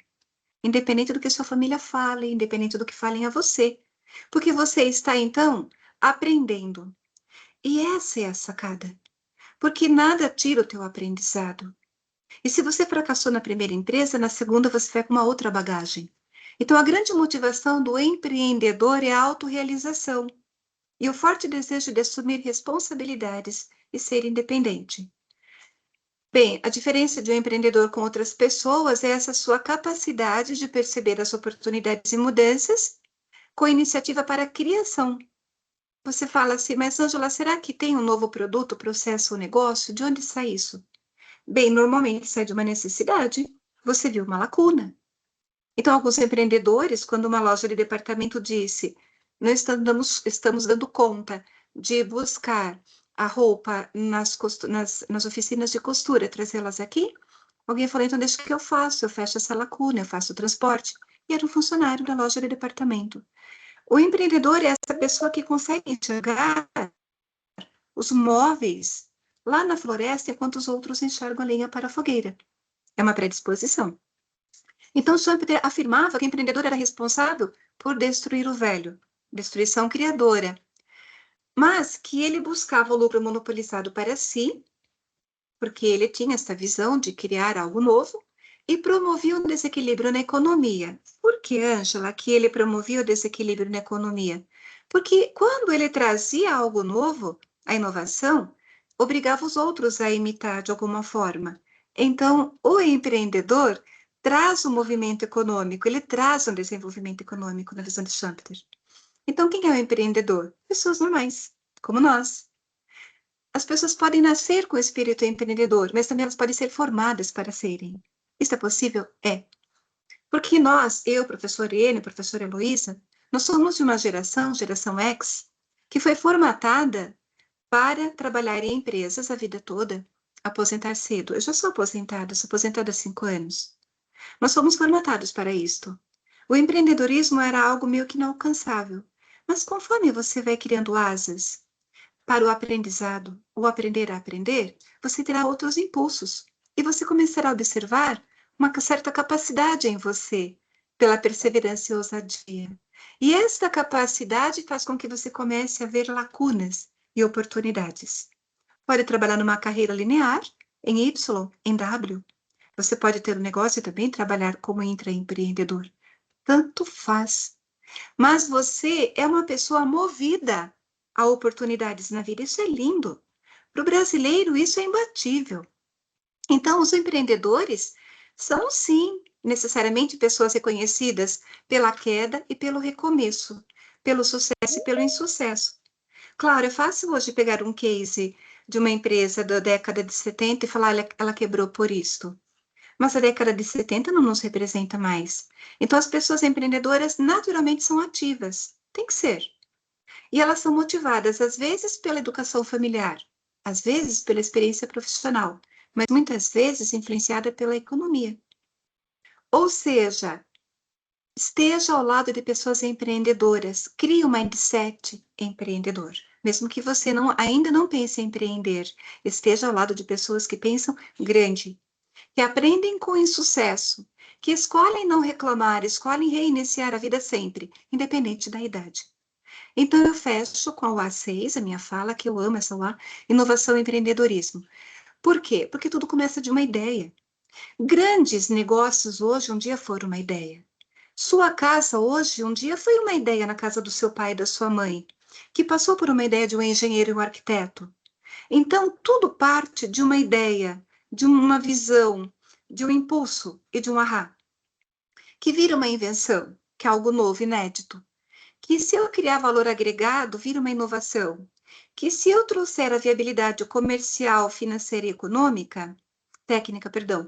C: independente do que sua família fale, independente do que falem a você. Porque você está, então, aprendendo. E essa é a sacada. Porque nada tira o teu aprendizado. E se você fracassou na primeira empresa, na segunda você vai com uma outra bagagem. Então, a grande motivação do empreendedor é a autorrealização e o forte desejo de assumir responsabilidades e ser independente. Bem, a diferença de um empreendedor com outras pessoas é essa sua capacidade de perceber as oportunidades e mudanças com iniciativa para a criação. Você fala assim, mas Ângela, será que tem um novo produto, processo ou negócio? De onde sai isso? Bem, normalmente sai de uma necessidade. Você viu uma lacuna. Então, alguns empreendedores, quando uma loja de departamento disse, não estamos dando conta de buscar a roupa nas oficinas de costura, trazê-las aqui, alguém falou, então deixa que eu faço, eu fecho essa lacuna, eu faço o transporte. E era um funcionário da loja de departamento. O empreendedor é essa pessoa que consegue enxergar os móveis lá na floresta, enquanto os outros enxergam a lenha para a fogueira. É uma predisposição. Então, Schumpeter afirmava que o empreendedor era responsável por destruir o velho, destruição criadora, mas que ele buscava o lucro monopolizado para si, porque ele tinha essa visão de criar algo novo, e promovia um desequilíbrio na economia. Por que, Ângela, que ele promovia o desequilíbrio na economia? Porque quando ele trazia algo novo, a inovação, obrigava os outros a imitar de alguma forma. Então, o empreendedor traz um movimento econômico, ele traz um desenvolvimento econômico na visão de Schumpeter. Então, quem é o empreendedor? Pessoas normais, como nós. As pessoas podem nascer com o espírito empreendedor, mas também elas podem ser formadas para serem. Isso é possível? É. Porque nós, eu, professor N, professora Heloísa, nós somos de uma geração X, que foi formatada para trabalhar em empresas a vida toda, aposentar cedo. Eu já sou aposentada há 5 anos. Nós fomos formatados para isto. O empreendedorismo era algo meio que inalcançável. Mas conforme você vai criando asas para o aprendizado, ou aprender a aprender, você terá outros impulsos. E você começará a observar uma certa capacidade em você, pela perseverança e ousadia. E esta capacidade faz com que você comece a ver lacunas e oportunidades. Pode trabalhar numa carreira linear, em Y, em W. Você pode ter um negócio e também trabalhar como intraempreendedor. Tanto faz. Mas você é uma pessoa movida a oportunidades na vida. Isso é lindo. Para o brasileiro, isso é imbatível. Então, os empreendedores são, sim, necessariamente pessoas reconhecidas pela queda e pelo recomeço, pelo sucesso e pelo insucesso. Claro, é fácil hoje pegar um case de uma empresa da década de 70 e falar, ela quebrou por isto. Mas a década de 70 não nos representa mais. Então, as pessoas empreendedoras naturalmente são ativas. Tem que ser. E elas são motivadas, às vezes, pela educação familiar, às vezes pela experiência profissional, mas muitas vezes influenciada pela economia. Ou seja, esteja ao lado de pessoas empreendedoras, crie um mindset empreendedor. Mesmo que você ainda não pense em empreender, esteja ao lado de pessoas que pensam grande, que aprendem com o insucesso, que escolhem não reclamar, escolhem reiniciar a vida sempre, independente da idade. Então, eu fecho com a A6, a minha fala, que eu amo essa lá, inovação e empreendedorismo. Por quê? Porque tudo começa de uma ideia. Grandes negócios hoje, um dia foram uma ideia. Sua casa hoje, um dia foi uma ideia na casa do seu pai e da sua mãe, que passou por uma ideia de um engenheiro e um arquiteto. Então, tudo parte de uma ideia, de uma visão, de um impulso e de um ahá, que vira uma invenção, que é algo novo, inédito. Que se eu criar valor agregado, vira uma inovação. Que se eu trouxer a viabilidade comercial, financeira e econômica, técnica, perdão,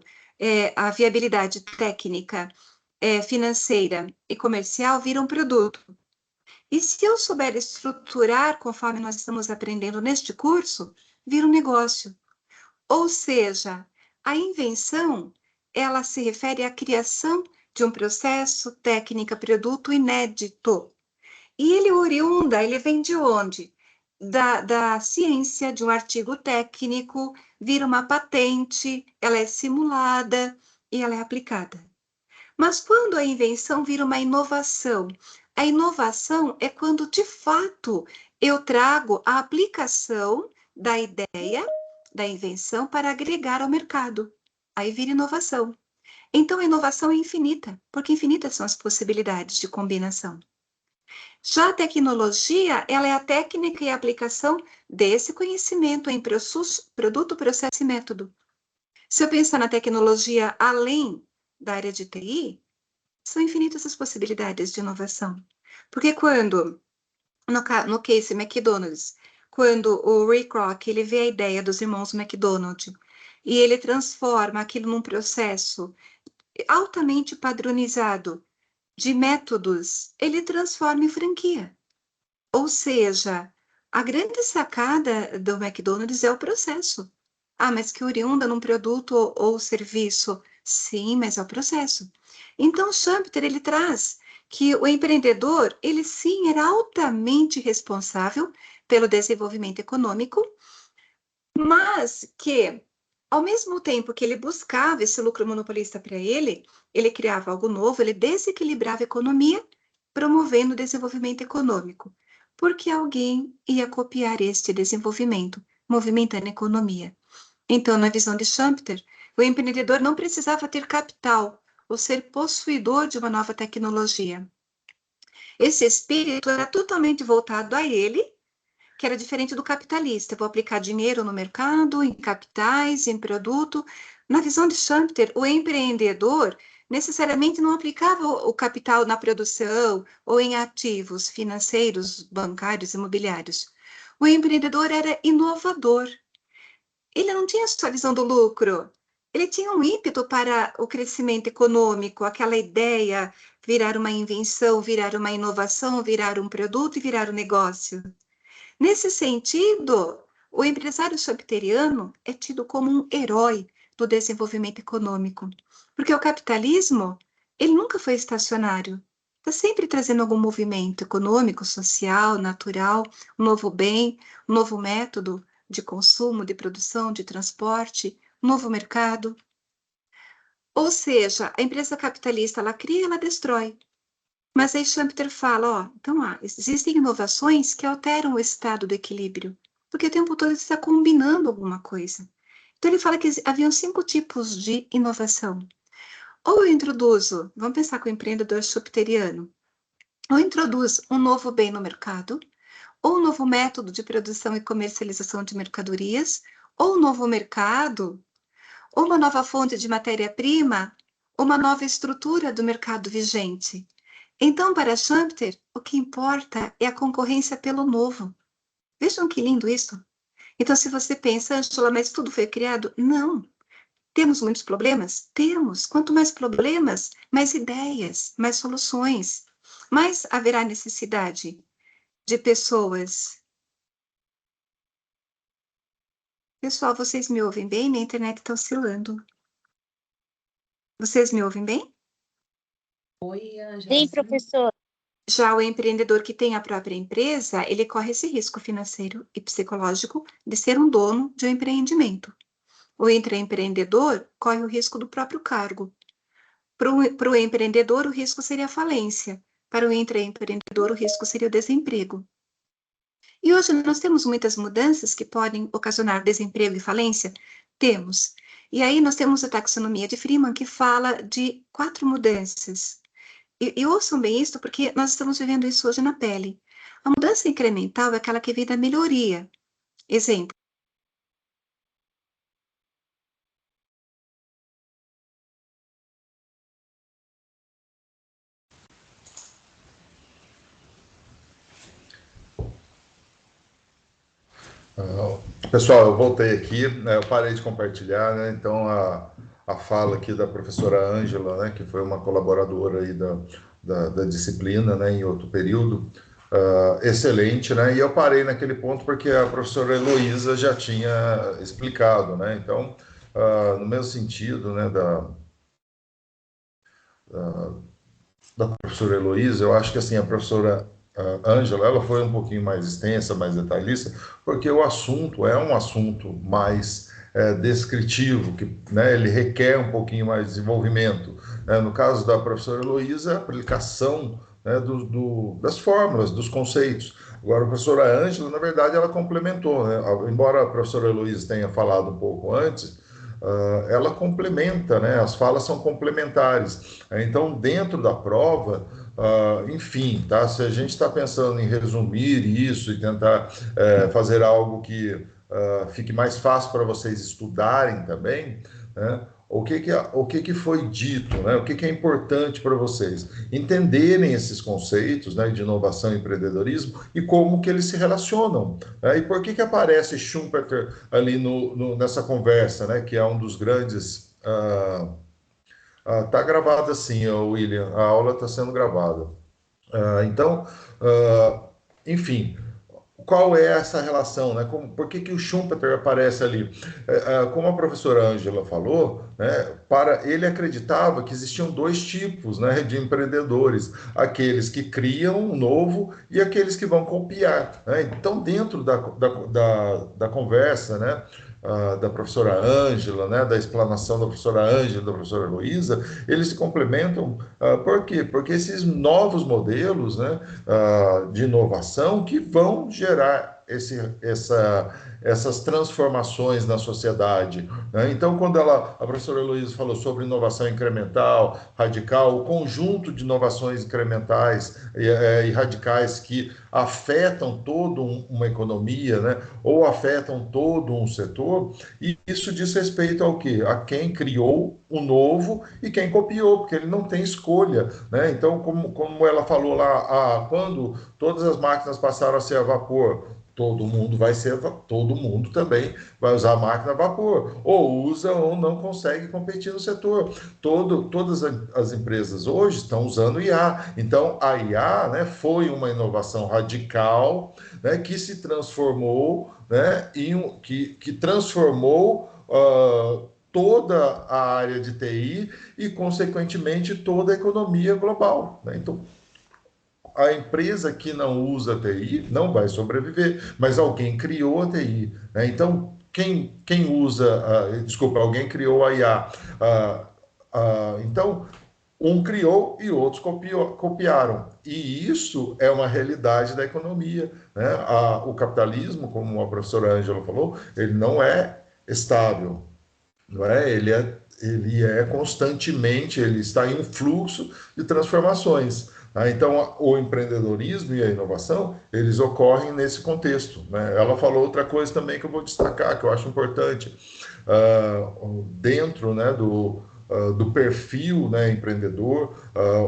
C: a viabilidade técnica, financeira e comercial, vira um produto. E se eu souber estruturar, conforme nós estamos aprendendo neste curso, vira um negócio. Ou seja, a invenção, ela se refere à criação de um processo, técnica, produto inédito. E ele vem de onde? Da ciência, de um artigo técnico, vira uma patente, ela é simulada e ela é aplicada. Mas quando a invenção vira uma inovação, a inovação é quando, de fato, eu trago a aplicação da ideia, da invenção, para agregar ao mercado. Aí vira inovação. Então, a inovação é infinita, porque infinitas são as possibilidades de combinação. Já a tecnologia, ela é a técnica e a aplicação desse conhecimento em produto, processo e método. Se eu pensar na tecnologia além da área de TI, são infinitas as possibilidades de inovação. Porque quando, no case McDonald's, quando o Ray Kroc, ele vê a ideia dos irmãos McDonald e ele transforma aquilo num processo altamente padronizado de métodos, ele transforma em franquia. Ou seja, a grande sacada do McDonald's é o processo. Ah, mas que oriunda num produto ou serviço? Sim, mas é o processo. Então, o Schumpeter, ele traz que o empreendedor, ele sim era altamente responsável pelo desenvolvimento econômico, mas que, ao mesmo tempo que ele buscava esse lucro monopolista para ele criava algo novo, ele desequilibrava a economia, promovendo o desenvolvimento econômico, porque alguém ia copiar este desenvolvimento, movimentando a economia. Então, na visão de Schumpeter, o empreendedor não precisava ter capital ou ser possuidor de uma nova tecnologia. Esse espírito era totalmente voltado a ele, que era diferente do capitalista. Eu vou aplicar dinheiro no mercado, em capitais, em produto. Na visão de Schumpeter, o empreendedor necessariamente não aplicava o capital na produção ou em ativos financeiros, bancários, imobiliários. O empreendedor era inovador. Ele não tinha só a visão do lucro, ele tinha um ímpeto para o crescimento econômico, aquela ideia virar uma invenção, virar uma inovação, virar um produto e virar um negócio. Nesse sentido, o empresário schumpeteriano é tido como um herói do desenvolvimento econômico, porque o capitalismo, ele nunca foi estacionário, está sempre trazendo algum movimento econômico, social, natural, um novo bem, um novo método de consumo, de produção, de transporte, um novo mercado. Ou seja, a empresa capitalista, ela cria e ela destrói. Mas aí Schumpeter fala, então, existem inovações que alteram o estado do equilíbrio, porque o tempo todo está combinando alguma coisa. Então, ele fala que haviam 5 tipos de inovação. Ou eu introduzo, vamos pensar com o empreendedor schumpeteriano, ou introduz um novo bem no mercado, ou um novo método de produção e comercialização de mercadorias, ou um novo mercado, ou uma nova fonte de matéria-prima, ou uma nova estrutura do mercado vigente. Então, para Schumpeter, o que importa é a concorrência pelo novo. Vejam que lindo isso. Então, se você pensa, Angela, mas tudo foi criado? Não. Temos muitos problemas? Temos. Quanto mais problemas, mais ideias, mais soluções. Mas haverá necessidade de pessoas. Pessoal, vocês me ouvem bem? Minha internet está oscilando. Vocês me ouvem bem?
B: Oi, Ângela.
D: Sim, professor.
C: Já o empreendedor que tem a própria empresa, ele corre esse risco financeiro e psicológico de ser um dono de um empreendimento. O intraempreendedor corre o risco do próprio cargo. Para o empreendedor, o risco seria a falência. Para o intraempreendedor, o risco seria o desemprego. E hoje nós temos muitas mudanças que podem ocasionar desemprego e falência? Temos. E aí nós temos a taxonomia de Freeman, que fala de 4 mudanças. E ouçam bem isso, porque nós estamos vivendo isso hoje na pele. A mudança incremental é aquela que vem da melhoria. Exemplo.
A: Pessoal, eu voltei aqui, né, eu parei de compartilhar, né, então a fala aqui da professora Ângela, né, que foi uma colaboradora aí da disciplina, né, em outro período, excelente, né, e eu parei naquele ponto porque a professora Heloísa já tinha explicado, né, então, no mesmo sentido, né, da professora Heloísa, eu acho que assim, a professora Ângela, ela foi um pouquinho mais extensa, mais detalhista, porque o assunto é um assunto mais descritivo, que, né, ele requer um pouquinho mais de desenvolvimento. No caso da professora Heloísa, a aplicação, né, das fórmulas, dos conceitos. Agora, a professora Ângela, na verdade, ela complementou, né? Embora a professora Heloísa tenha falado um pouco antes, ela complementa, né? As falas são complementares. Então, dentro da prova, enfim, tá? Se a gente está pensando em resumir isso e tentar fazer algo que fique mais fácil para vocês estudarem também, né? O que foi dito, né? O que é importante para vocês entenderem esses conceitos, né, de inovação e empreendedorismo e como que eles se relacionam, né? E por que aparece Schumpeter ali nessa conversa, né, que é um dos grandes... Tá gravado assim, William, a aula está sendo gravada. Então, enfim, qual é essa relação, né? Por que o Schumpeter aparece ali? Como a professora Ângela falou, né, ele acreditava que existiam 2 tipos, né, de empreendedores, aqueles que criam um novo e aqueles que vão copiar, né? Então, dentro da conversa, né, da professora Ângela, né, da explanação da professora Ângela, da professora Heloísa, eles se complementam. Por quê? Porque esses novos modelos, né, de inovação que vão gerar essas transformações na sociedade, né? Então, quando a professora Heloísa falou sobre inovação incremental, radical, o conjunto de inovações incrementais e radicais que afetam toda uma economia, né, ou afetam todo um setor, e isso diz respeito ao quê? A quem criou o novo e quem copiou, porque ele não tem escolha, né? Então, como ela falou lá, quando todas as máquinas passaram a ser a vapor, todo mundo também vai usar a máquina a vapor, ou usa ou não consegue competir no setor. Todas as empresas hoje estão usando IA. Então, a IA, né, foi uma inovação radical, né, que se transformou, né, que transformou toda a área de TI e, consequentemente, toda a economia global, né? Então, a empresa que não usa a TI não vai sobreviver, mas alguém criou a TI, né? Então, quem usa, desculpa, alguém criou a IA. Então, Um criou e outros copiaram. E isso é uma realidade da economia, né? O capitalismo, como a professora Ângela falou, ele não é estável, não é? Ele é constantemente, ele está em um fluxo de transformações. Tá? Então, o empreendedorismo e a inovação, eles ocorrem nesse contexto. Né? Ela falou outra coisa também que eu vou destacar, que eu acho importante. Dentro, né, do perfil, né, empreendedor,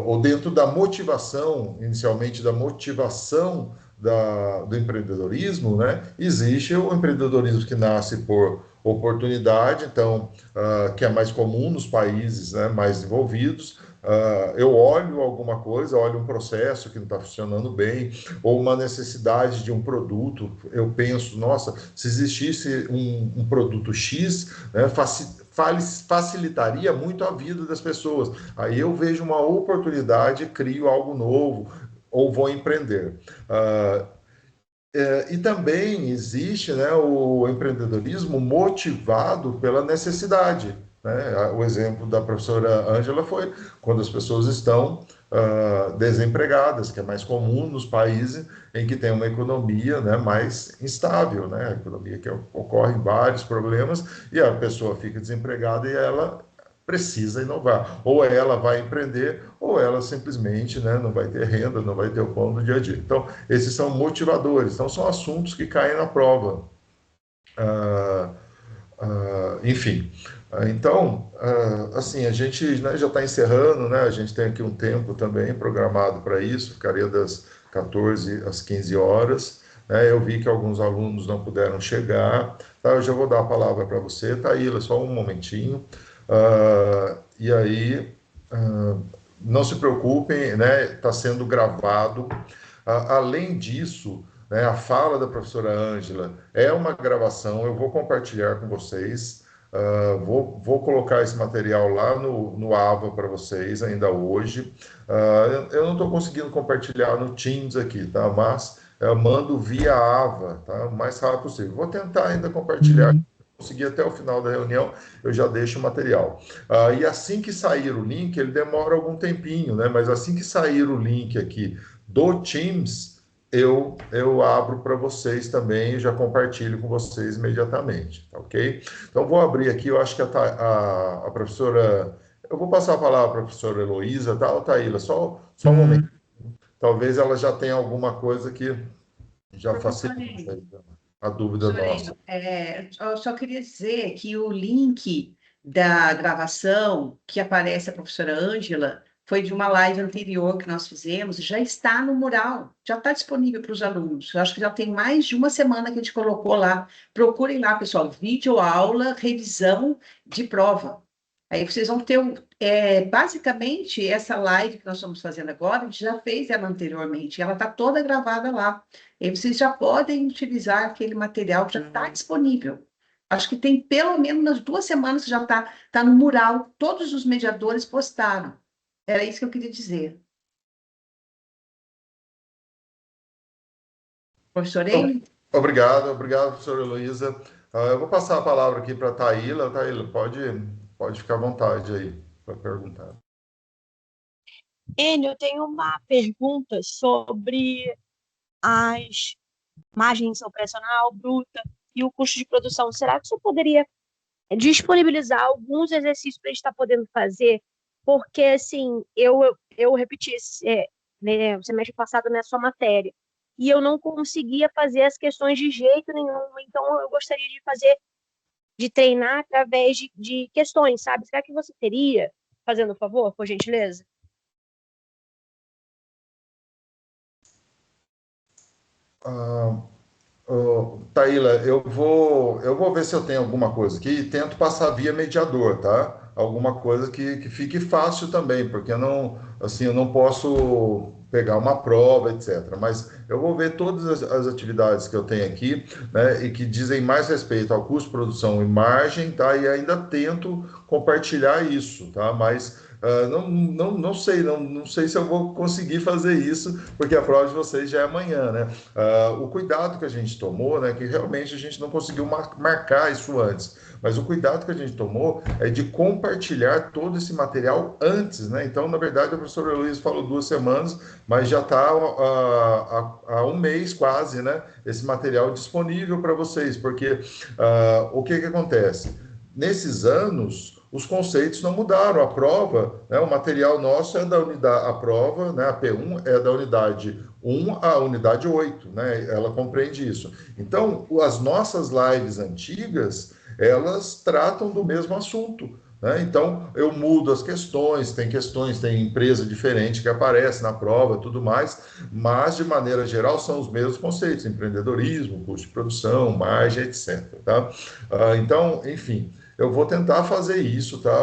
A: ou dentro da motivação, inicialmente da motivação do empreendedorismo, né, existe o empreendedorismo que nasce por oportunidade, então, que é mais comum nos países, né, mais desenvolvidos. Eu olho alguma coisa, olho um processo que não está funcionando bem, ou uma necessidade de um produto, eu penso, nossa, se existisse um produto X, né, facilitaria muito a vida das pessoas. Aí eu vejo uma oportunidade, crio algo novo, ou vou empreender. E também existe, né, o empreendedorismo motivado pela necessidade. Né? O exemplo da professora Ângela foi quando as pessoas estão desempregadas, que é mais comum nos países em que tem uma economia, né, mais instável, né? A economia que ocorre vários problemas e a pessoa fica desempregada e ela precisa inovar. Ou ela vai empreender, ou ela simplesmente, né, não vai ter renda, não vai ter o pão do dia a dia. Então, esses são motivadores. Então, são assuntos que caem na prova. Enfim. Então, assim, a gente, né, já está encerrando, né? A gente tem aqui um tempo também programado para isso, ficaria das 14 às 15 horas. Né? Eu vi que alguns alunos não puderam chegar. Tá? Eu já vou dar a palavra para você, Taíla, só um momentinho. E aí, não se preocupem, né? Está sendo gravado. Além disso, né, a fala da professora Ângela é uma gravação, eu vou compartilhar com vocês. Vou colocar esse material lá no AVA para vocês ainda hoje. Eu não estou conseguindo compartilhar no Teams aqui, tá? Mas eu mando via AVA, tá? O mais rápido possível. Vou tentar ainda compartilhar. Conseguir até o final da reunião, eu já deixo o material. E assim que sair o link, ele demora algum tempinho, né? Mas assim que sair o link aqui do Teams, eu abro para vocês também e já compartilho com vocês imediatamente, tá ok? Então, vou abrir aqui, eu acho que a professora... Eu vou passar a palavra para a professora Heloísa, tá, Taíla? Só um momento. Talvez ela já tenha alguma coisa que já facilita a dúvida nossa.
B: Eu só queria dizer que o link da gravação que aparece a professora Ângela foi de uma live anterior que nós fizemos, já está no mural, já está disponível para os alunos. Eu acho que já tem mais de uma semana que a gente colocou lá. Procurem lá, pessoal, vídeo aula, revisão de prova. Aí vocês vão ter, basicamente, essa live que nós estamos fazendo agora, a gente já fez ela anteriormente, ela está toda gravada lá. E aí vocês já podem utilizar aquele material que já está disponível. Acho que tem pelo menos umas 2 semanas que já está no mural, todos os mediadores postaram. Era isso que eu queria dizer. Professor Enio?
A: Obrigado, professora Heloísa. Eu vou passar a palavra aqui para a Taíla. Taíla, pode ficar à vontade aí para perguntar.
D: Enio, eu tenho uma pergunta sobre as margens operacional bruta e o custo de produção. Será que você poderia disponibilizar alguns exercícios para a gente estar podendo fazer? Porque, assim, eu repeti né, o semestre passado na sua matéria e eu não conseguia fazer as questões de jeito nenhum. Então, eu gostaria de treinar através de questões, sabe? Será que você teria, fazendo um favor, por gentileza?
A: Taíla, eu vou ver se eu tenho alguma coisa aqui e tento passar via mediador, tá? Alguma coisa que fique fácil também, porque eu não posso pegar uma prova, etc. Mas eu vou ver todas as atividades que eu tenho aqui, né, e que dizem mais respeito ao custo, produção e margem, tá? E ainda tento compartilhar isso, tá? Mas não sei, não sei se eu vou conseguir fazer isso, porque a prova de vocês já é amanhã, né? O cuidado que a gente tomou, né, que realmente a gente não conseguiu marcar isso antes, mas o cuidado que a gente tomou é de compartilhar todo esse material antes, né? Então, na verdade, a professora Luiz falou 2 semanas, mas já está há um mês quase, né? Esse material disponível para vocês, porque o que acontece? Nesses anos, os conceitos não mudaram. A prova, né, o material nosso é da unidade, a prova, né, a P1 é da unidade 1 à unidade 8, né? Ela compreende isso. Então, as nossas lives antigas, elas tratam do mesmo assunto, né? Então, eu mudo as questões, tem empresa diferente que aparece na prova, tudo mais, mas, de maneira geral, são os mesmos conceitos: empreendedorismo, custo de produção, margem, etc. Tá? Então, enfim, eu vou tentar fazer isso, tá,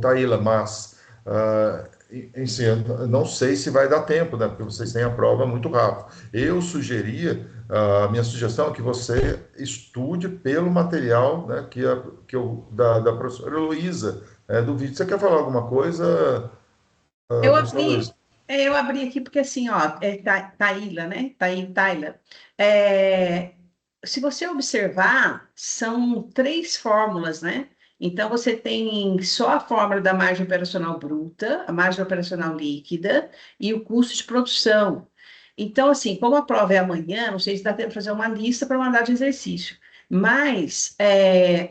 A: Taíla, mas, enfim, eu não sei se vai dar tempo, né, porque vocês têm a prova muito rápido. Eu sugeria, a minha sugestão é que você estude pelo material, né, da professora Heloísa, do vídeo. Você quer falar alguma coisa,
B: Eu
A: professora Heloísa?
B: abri, eu abri aqui porque assim, ó, Taíla, né? Taíla. Se você observar, são 3 fórmulas, né? Então, você tem só a fórmula da margem operacional bruta, a margem operacional líquida e o custo de produção. Então, assim, como a prova é amanhã, não sei se dá tempo de fazer uma lista para mandar de exercício. Mas,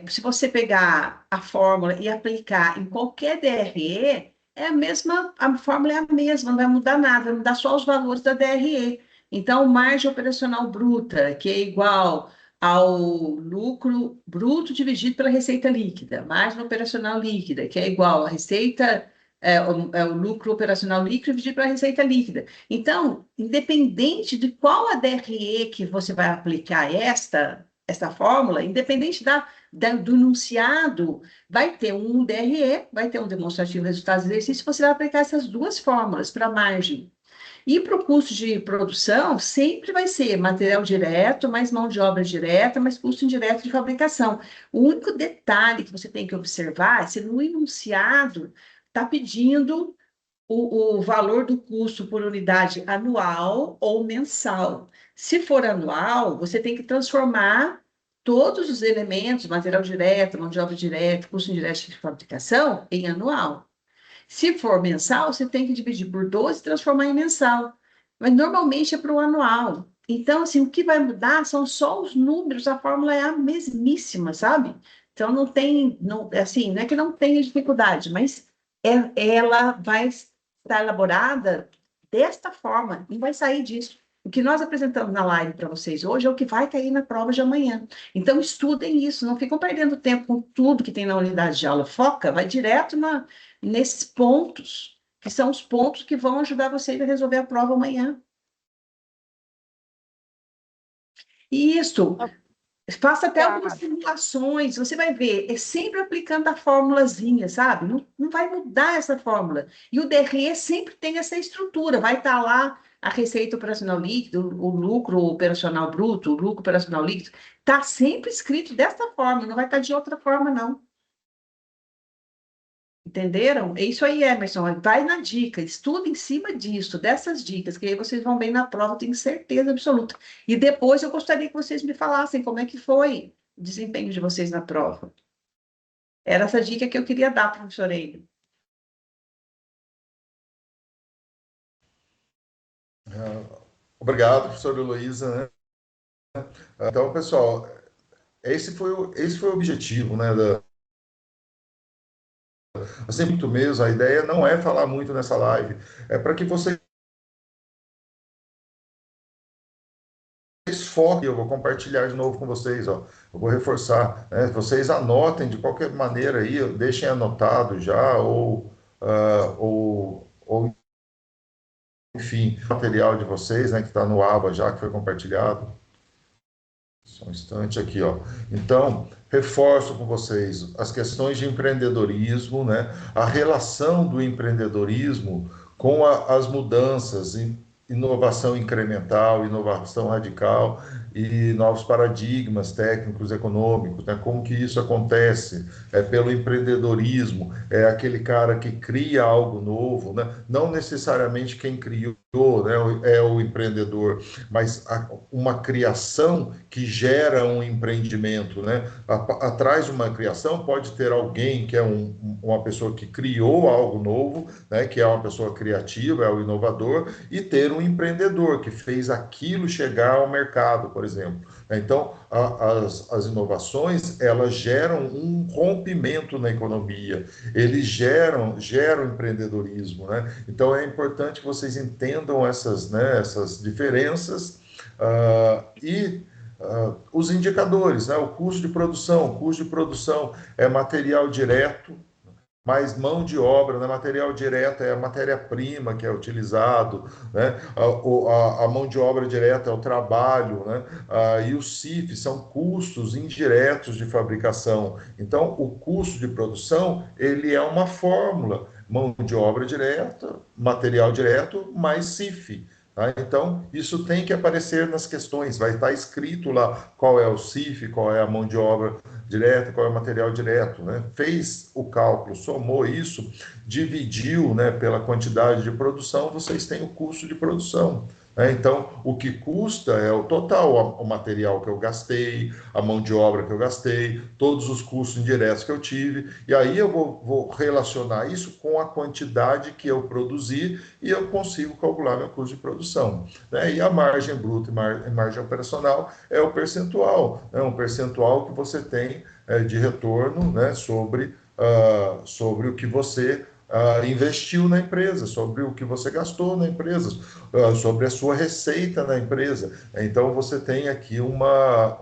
B: se você pegar a fórmula e aplicar em qualquer DRE, é a mesma, a fórmula é a mesma, não vai mudar nada, vai mudar só os valores da DRE. Então, margem operacional bruta, que é igual ao lucro bruto dividido pela receita líquida, margem operacional líquida, que é igual à receita, o lucro operacional líquido dividido pela receita líquida. Então, independente de qual a DRE que você vai aplicar esta fórmula, independente do enunciado, vai ter um DRE, vai ter um demonstrativo de resultados de exercício, você vai aplicar essas 2 fórmulas para a margem. E para o custo de produção, sempre vai ser material direto, mais mão de obra direta, mais custo indireto de fabricação. O único detalhe que você tem que observar é se no enunciado está pedindo o valor do custo por unidade anual ou mensal. Se for anual, você tem que transformar todos os elementos, material direto, mão de obra direta, custo indireto de fabricação, em anual. Se for mensal, você tem que dividir por 12 e transformar em mensal. Mas normalmente é para o anual. Então, assim, o que vai mudar são só os números, a fórmula é a mesmíssima, sabe? Então, não tem, não, assim, não é que não tenha dificuldade, mas ela vai estar elaborada desta forma, não vai sair disso. O que nós apresentamos na live para vocês hoje é o que vai cair na prova de amanhã. Então, estudem isso, não ficam perdendo tempo com tudo que tem na unidade de aula. Foca, vai direto nesses pontos, que são os pontos que vão ajudar vocês a resolver a prova amanhã. E isso, faça até algumas simulações, você vai ver, é sempre aplicando a formulazinha, sabe? Não vai mudar essa fórmula. E o DRE sempre tem essa estrutura, vai estar lá a receita operacional líquida, o lucro operacional bruto, o lucro operacional líquido, está sempre escrito dessa forma, não vai estar de outra forma, não. Entenderam? É isso aí, Emerson. Vai na dica, estuda em cima disso, dessas dicas, que aí vocês vão bem na prova, tenho certeza absoluta. E depois eu gostaria que vocês me falassem como é que foi o desempenho de vocês na prova. Era essa dica que eu queria dar, professor Eide.
A: Obrigado, professora Heloísa, né? Então, pessoal, esse foi o objetivo, né, assim, muito mesmo, a ideia não é falar muito nessa live, é para que vocês foquem. Eu vou compartilhar de novo com vocês, ó. Eu vou reforçar, né? Vocês anotem de qualquer maneira aí, deixem anotado já, ou enfim, o material de vocês, né, que está no ABA já, que foi compartilhado. Só um instante aqui, ó. Então, reforço com vocês as questões de empreendedorismo, né? A relação do empreendedorismo com as mudanças, inovação incremental, inovação radical e novos paradigmas técnicos, econômicos, né? Como que isso acontece? É pelo empreendedorismo, é aquele cara que cria algo novo, né? Não necessariamente quem criou, né, é o empreendedor, mas uma criação que gera um empreendimento, né? Atrás de uma criação pode ter alguém que é uma pessoa que criou algo novo, né? Que é uma pessoa criativa, é o inovador, e ter um empreendedor que fez aquilo chegar ao mercado, por exemplo. Então, as inovações, elas geram um rompimento na economia, eles geram empreendedorismo, né? Então, é importante que vocês entendam essas, né, essas diferenças os indicadores, né? O custo de produção é material direto, mais mão de obra, né? Material direto é a matéria-prima que é utilizado, né? A mão de obra direta é o trabalho, né? E o CIF são custos indiretos de fabricação. Então, o custo de produção, ele é uma fórmula, mão de obra direta, material direto, mais CIF. Tá? Então, isso tem que aparecer nas questões, vai estar escrito lá qual é o CIF, qual é a mão de obra direta, qual é o material direto, né? Fez o cálculo, somou isso, dividiu, né, pela quantidade de produção, vocês têm o custo de produção. Né? Então, o que custa é o total, o material que eu gastei, a mão de obra que eu gastei, todos os custos indiretos que eu tive, e aí eu vou relacionar isso com a quantidade que eu produzi e eu consigo calcular meu custo de produção. Né? E a margem bruta e margem operacional é o percentual, né? Um percentual que você tem de retorno, né, sobre o que você investiu na empresa, sobre o que você gastou na empresa, sobre a sua receita na empresa. Então, você tem aqui uma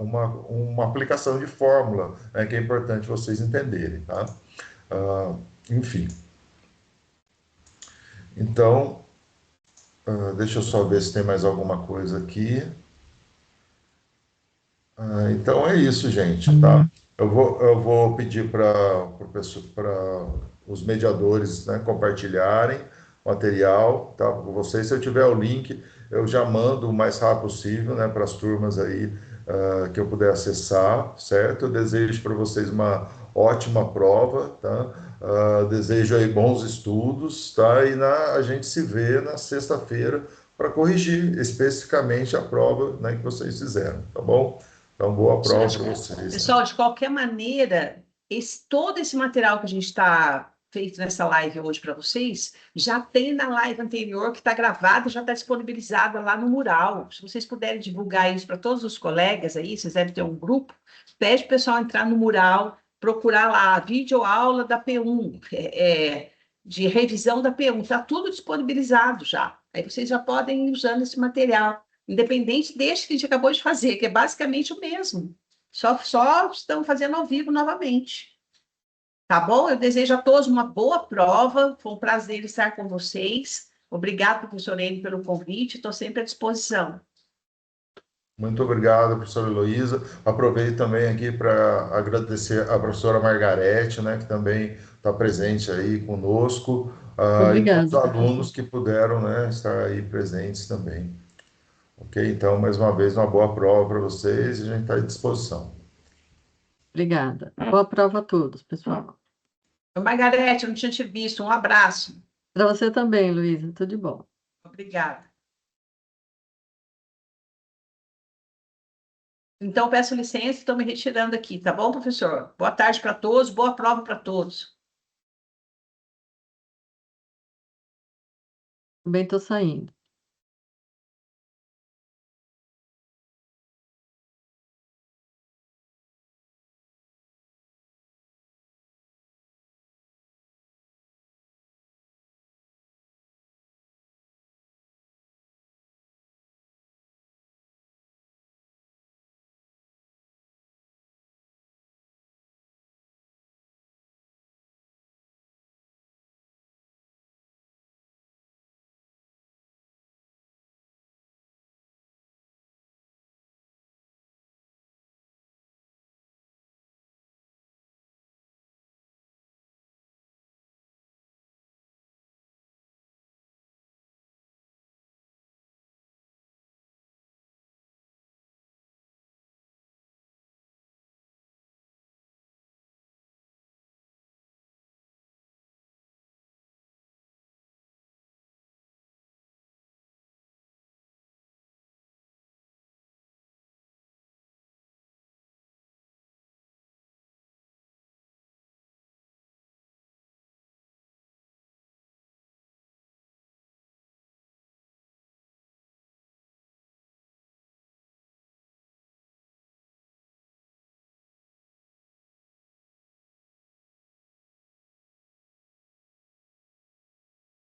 A: aplicação de fórmula, né, que é importante vocês entenderem. Tá? Enfim. Então, deixa eu só ver se tem mais alguma coisa aqui. Então é isso, gente, tá? Eu vou pedir para os mediadores, né, compartilharem o material, tá, com vocês. Se eu tiver o link, eu já mando o mais rápido possível, né, para as turmas aí que eu puder acessar, certo? Eu desejo para vocês uma ótima prova, tá? Desejo aí bons estudos, tá? E a gente se vê na sexta-feira para corrigir especificamente a prova, né, que vocês fizeram, tá bom? Então, boa prova para vocês.
B: Pessoal, né? De qualquer maneira, todo esse material que a gente está feito nessa live hoje para vocês, já tem na live anterior que está gravada, já está disponibilizada lá no mural. Se vocês puderem divulgar isso para todos os colegas aí, vocês devem ter um grupo, pede para o pessoal entrar no mural, procurar lá a videoaula da P1, de revisão da P1, está tudo disponibilizado já. Aí vocês já podem ir usando esse material, independente deste que a gente acabou de fazer, que é basicamente o mesmo. Só estamos fazendo ao vivo novamente. Tá bom? Eu desejo a todos uma boa prova. Foi um prazer estar com vocês. Obrigado, professor Enio, pelo convite. Estou sempre à disposição.
A: Muito obrigado, professora Heloísa. Aproveito também aqui para agradecer a professora Margarete, né, que também está presente aí conosco, e os alunos que puderam, né, estar aí presentes também. Ok? Então, mais uma vez, uma boa prova para vocês e a gente está à disposição.
E: Obrigada. Boa prova a todos, pessoal.
B: Margarete, eu não tinha te visto. Um abraço.
E: Para você também, Luísa. Tudo de bom.
B: Obrigada. Então, peço licença, estou me retirando aqui, tá bom, professor? Boa tarde para todos, boa prova para todos.
E: Também estou saindo.